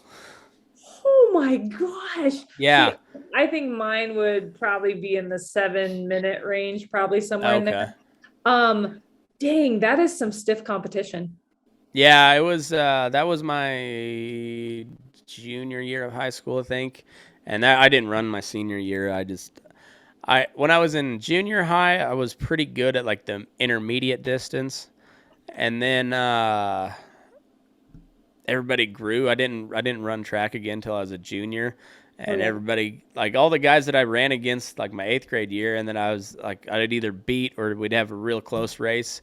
Oh my gosh. Yeah. See, I think mine would probably be in the 7-minute range, probably somewhere in there. Dang, that is some stiff competition. Yeah, it was that was my junior year of high school, I think. And I didn't run my senior year. When I was in junior high, I was pretty good at like the intermediate distance, and then everybody grew. I didn't run track again until I was a junior, and yeah. everybody, like all the guys that I ran against like my 8th grade year, and then I was like I'd either beat or we'd have a real close race.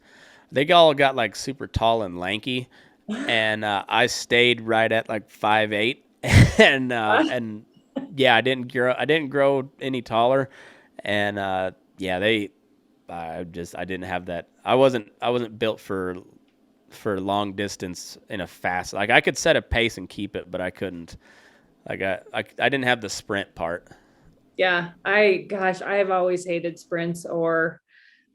They all got like super tall and lanky, and I stayed right at like 5'8", and yeah, I didn't grow any taller, and yeah, I didn't have that. I wasn't built for long distance in a fast. Like I could set a pace and keep it, but I couldn't. Like I didn't have the sprint part. Yeah, I've always hated sprints or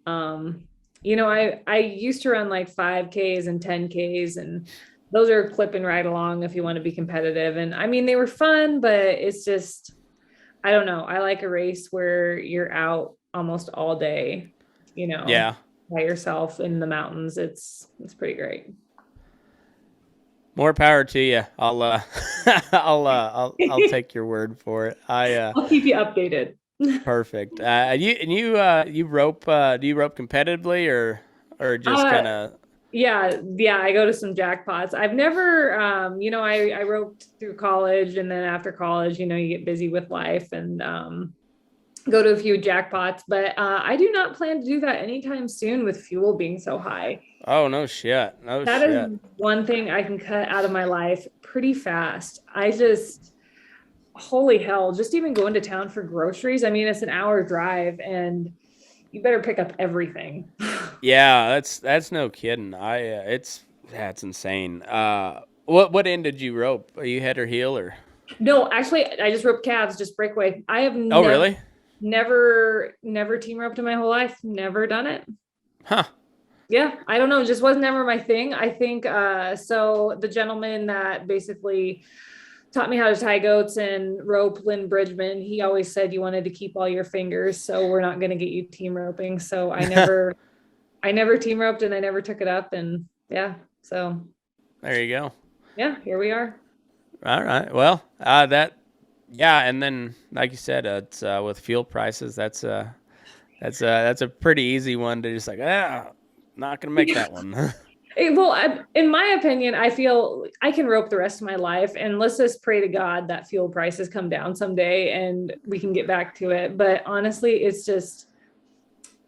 I used to run like 5Ks and 10Ks, and those are clipping right along if you want to be competitive. And I mean, they were fun, but it's just, I don't know. I like a race where you're out almost all day, Yeah. by yourself in the mountains. It's pretty great. More power to you. I'll take your word for it. I'll keep you updated. Perfect. You rope? Do you rope competitively or just kind of? Yeah, I go to some jackpots. I've never, I roped through college, and then after college, you get busy with life and go to a few jackpots. But I do not plan to do that anytime soon with fuel being so high. Oh, no shit. That is one thing I can cut out of my life pretty fast. Holy hell, just even going to town for groceries. I mean, it's an hour drive and you better pick up everything. Yeah, that's no kidding. That's insane. What end did you rope? Are you head or heel or? No, actually, I just roped calves, just breakaway. I have really? Never team roped in my whole life. Never done it. Huh. Yeah, I don't know. It just was never my thing. I think so the gentleman that basically taught me how to tie goats and rope, Lynn Bridgman, he always said you wanted to keep all your fingers, so we're not going to get you team roping. So I never team roped and I never took it up. And yeah, so there you go. Yeah, here we are. All right. Well, and then like you said, it's with fuel prices, that's a pretty easy one to just like, not gonna make that one. Well, in my opinion, I feel I can rope the rest of my life, and let's just pray to God that fuel prices come down someday and we can get back to it. But honestly, it's just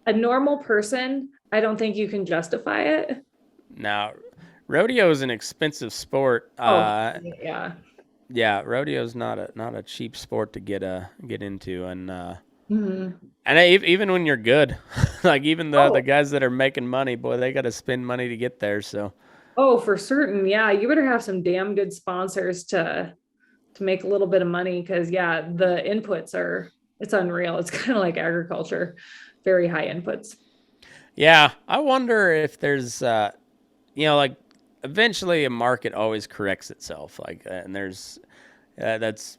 a normal person. I don't think you can justify it. Now, rodeo is an expensive sport. Yeah. Yeah, rodeo's not a cheap sport to get into, and Mm-hmm. and even when you're good, like even the guys that are making money, boy, they got to spend money to get there. So. Oh, for certain. Yeah. You better have some damn good sponsors to make a little bit of money. Cause yeah, the inputs it's unreal. It's kind of like agriculture, very high inputs. Yeah. I wonder if there's, like eventually a market always corrects itself. Like, and there's, that's,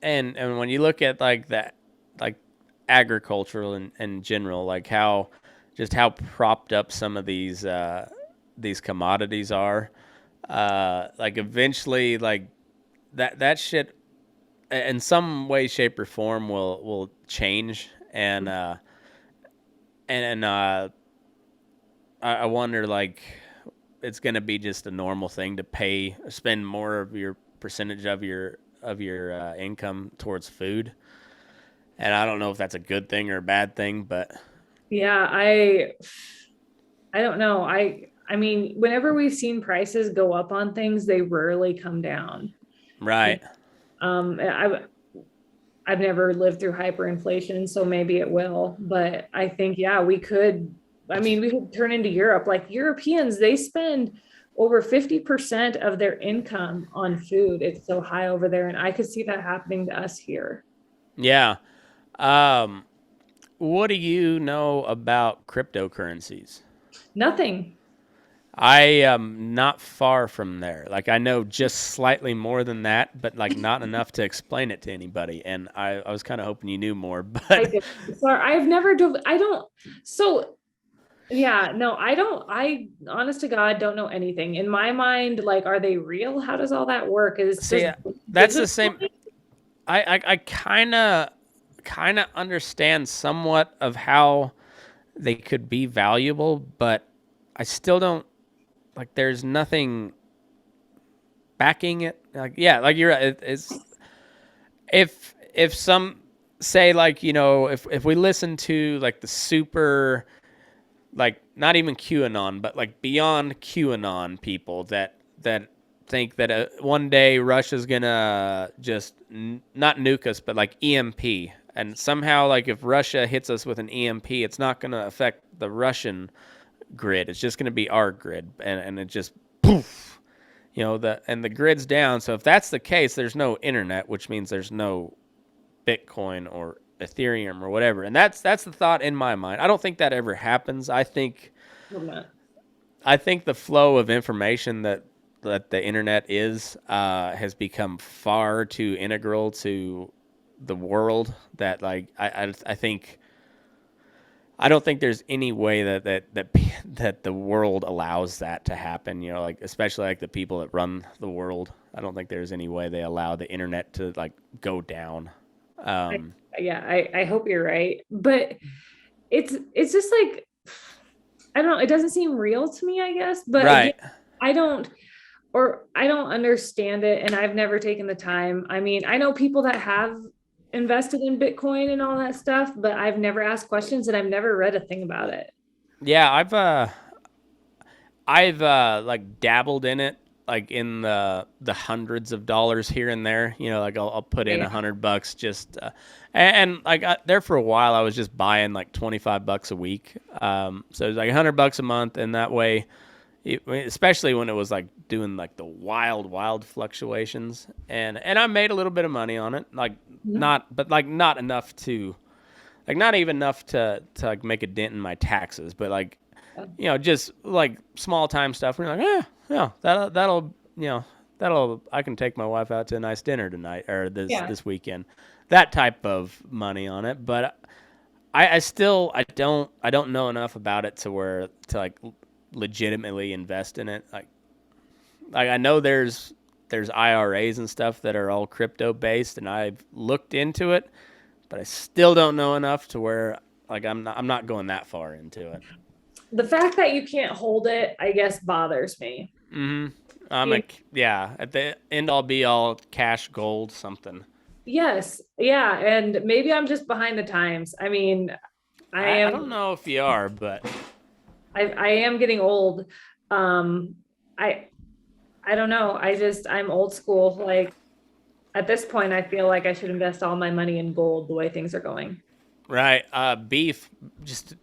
and when you look at like that, like agricultural in general, like how propped up some of these commodities are, like eventually like that shit in some way, shape, or form will change, and I wonder, like, it's gonna be just a normal thing to spend more of your percentage of your income towards food, and I don't know if that's a good thing or a bad thing, but yeah, I don't know. I mean, whenever we've seen prices go up on things, they rarely come down. Right. I've never lived through hyperinflation, so maybe it will, but I think we could turn into Europe. Like Europeans, they spend over 50% of their income on food. It's so high over there. And I could see that happening to us here. Yeah. What do you know about cryptocurrencies? Nothing. I am not far from there. Like I know just slightly more than that, but like not enough to explain it to anybody. And I was kind of hoping you knew more, but I've never I don't. So yeah, no, I don't. I honest to God don't know anything. In my mind, like, are they real? How does all that work? that's the same. I kind of understand somewhat of how they could be valuable, but I still don't like. There's nothing backing it. Like, yeah, like you're right. It's if some say, like, if we listen to like the super, like, not even QAnon, but like beyond QAnon people that think that one day Russia's gonna just not nuke us, but like EMP, and somehow, like, if Russia hits us with an EMP, it's not gonna affect the Russian grid. It's just gonna be our grid, and it just poof, and the grid's down. So if that's the case, there's no internet, which means there's no Bitcoin or Ethereum or whatever. And that's the thought in my mind. I don't think that ever happens. I think the flow of information that the internet has become far too integral to the world that, like, I don't think there's any way that the world allows that to happen. Like, especially like the people that run the world. I don't think there's any way they allow the internet to, like, go down. I hope you're right, but it's just like, I don't know, it doesn't seem real to me, I guess, but right. Again, I don't understand it, and I've never taken the time. I mean, I know people that have invested in Bitcoin and all that stuff, but I've never asked questions and I've never read a thing about it. Yeah, I've like dabbled in it, like in the hundreds of dollars here and there. Like I'll put in $100 just, and like there for a while I was just buying like $25 a week. So it was like $100 a month, and that way, especially when it was like doing like the wild fluctuations, and I made a little bit of money on it, like not enough to, like, not even enough to like make a dent in my taxes, but like, just like small time stuff where you're like, yeah, that'll I can take my wife out to a nice dinner tonight or this weekend, that type of money on it. But I still don't know enough about it to like legitimately invest in it. Like I know there's IRAs and stuff that are all crypto based, and I've looked into it, but I still don't know enough to where, like, I'm not going that far into it. The fact that you can't hold it, I guess, bothers me. At the end all be all cash gold something. Yes. Yeah. And maybe I'm just behind the times. I mean, I don't know if you are, but I am getting old. I don't know. I'm old school. Like, at this point, I feel like I should invest all my money in gold the way things are going. Right. Beef, just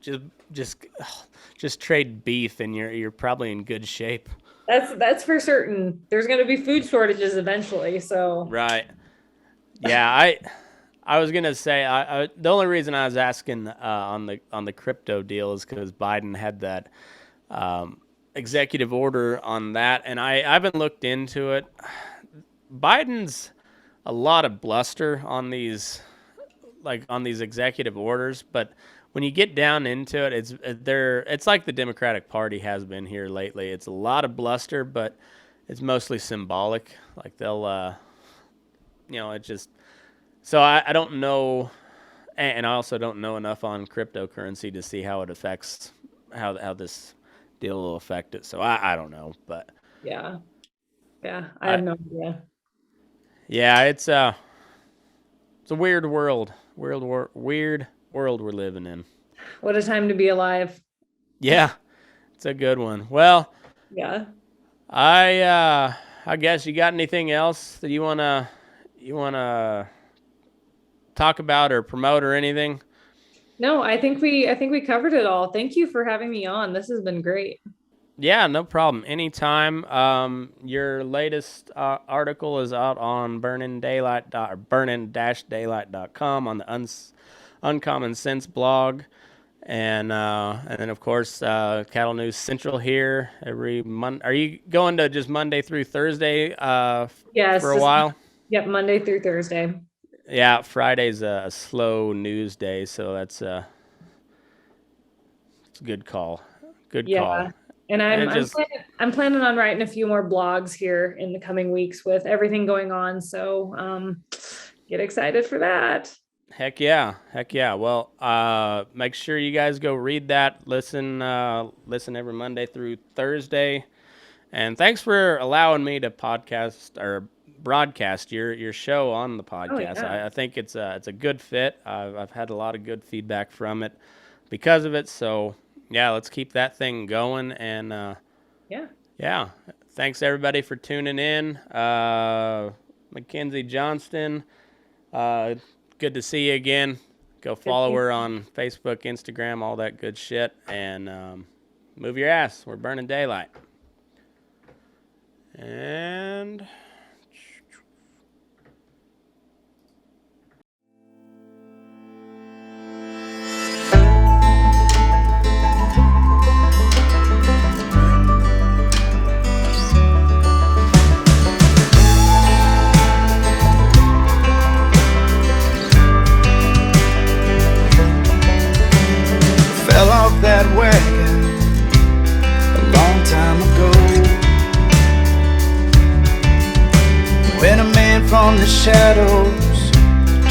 trade beef and you're probably in good shape. That's for certain. There's going to be food shortages eventually. So. Right. Yeah. I was going to say, the only reason I was asking on the crypto deal is because Biden had that executive order on that, and I haven't looked into it. Biden's a lot of bluster on these executive orders, but when you get down into it, it's like the Democratic Party has been here lately. It's a lot of bluster, but it's mostly symbolic. Like they'll, it just. So I don't know, and I also don't know enough on cryptocurrency to see how it affects how this deal will affect it. So I don't know, but yeah, I have no idea. Yeah, it's a weird world. Weird world we're living in. What a time to be alive. Yeah, it's a good one. Well, yeah. I guess you got anything else that you wanna talk about or promote or anything? No, I think we covered it all. Thank you for having me on. This has been great. Yeah, no problem. Anytime. Your latest article is out on burnin-daylight.com on the Uncommon Sense blog, and then of course Cattle News Central here every Monday. Are you going to just Monday through Thursday yes, for a while? Yep, Monday through Thursday. Yeah, Friday's a slow news day, so it's a good call. Good call. And I'm planning on writing a few more blogs here in the coming weeks with everything going on. So Get excited for that. Heck yeah. Well, make sure you guys go read that. Listen every Monday through Thursday. And thanks for allowing me to podcast or broadcast your show on the podcast. yeah. I think it's a good fit. I've had a lot of good feedback from it because of it. So yeah, let's keep that thing going. And yeah. Thanks everybody for tuning in. Mackenzie, Johnston. Good to see you again. Go follow her on Facebook, Instagram, all that good shit. And move your ass. We're burning daylight. And fell off that wagon a long time ago, when a man from the shadows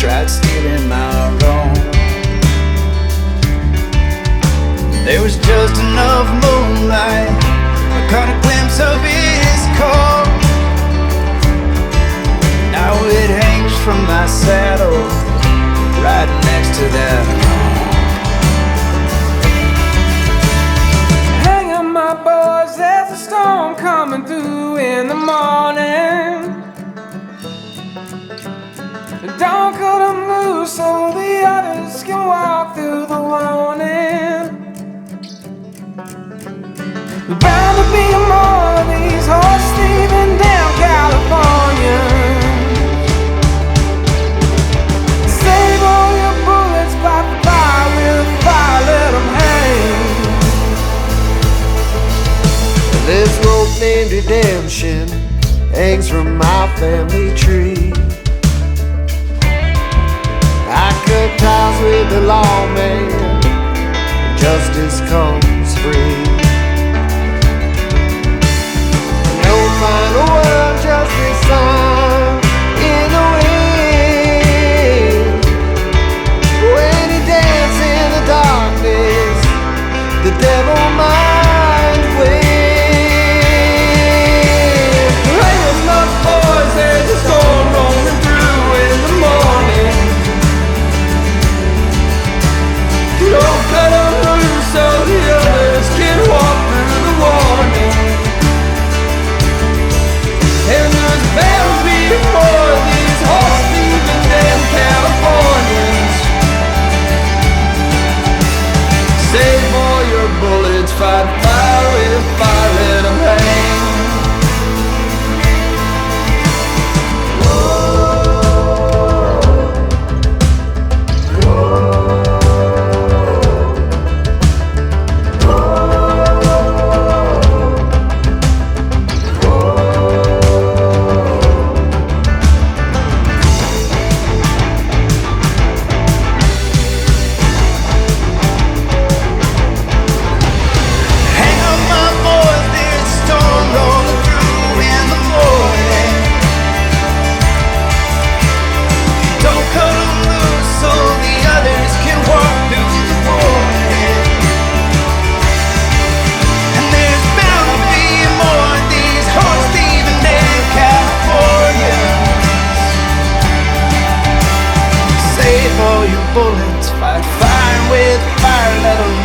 tried stealing my Roan. There was just enough moonlight, I caught a glimpse of his car. Now it hangs from my saddle, right next to that home. Hang on my boys, there's a storm coming through in the morning. Don't cut them loose so the others can walk through the warning. There's bound to be more of these horse thieving down California. Save all your bullets, fight the fire with fire, let them hang. This rope named redemption hangs from my family tree. I cut ties with the lawman, justice comes free. No final word, just a sign in the wind. When he dances in the darkness, the devil might win. Hang 'em up, boys, there's a storm rolling through in the morning. Don't cut 'em loose so the others can walk through the warning. And there's bound to be more of these horse thieving damn Californians. Save all your bullets, fight fire with fire, let 'em hang. Hang on my boys, there's a storm rolling through in the morning. Don't cut 'em loose so the others can walk through the warning. And there's bound to be more of these horse thieving damn Californians. Save all your bullets, fight fire with fire, let 'em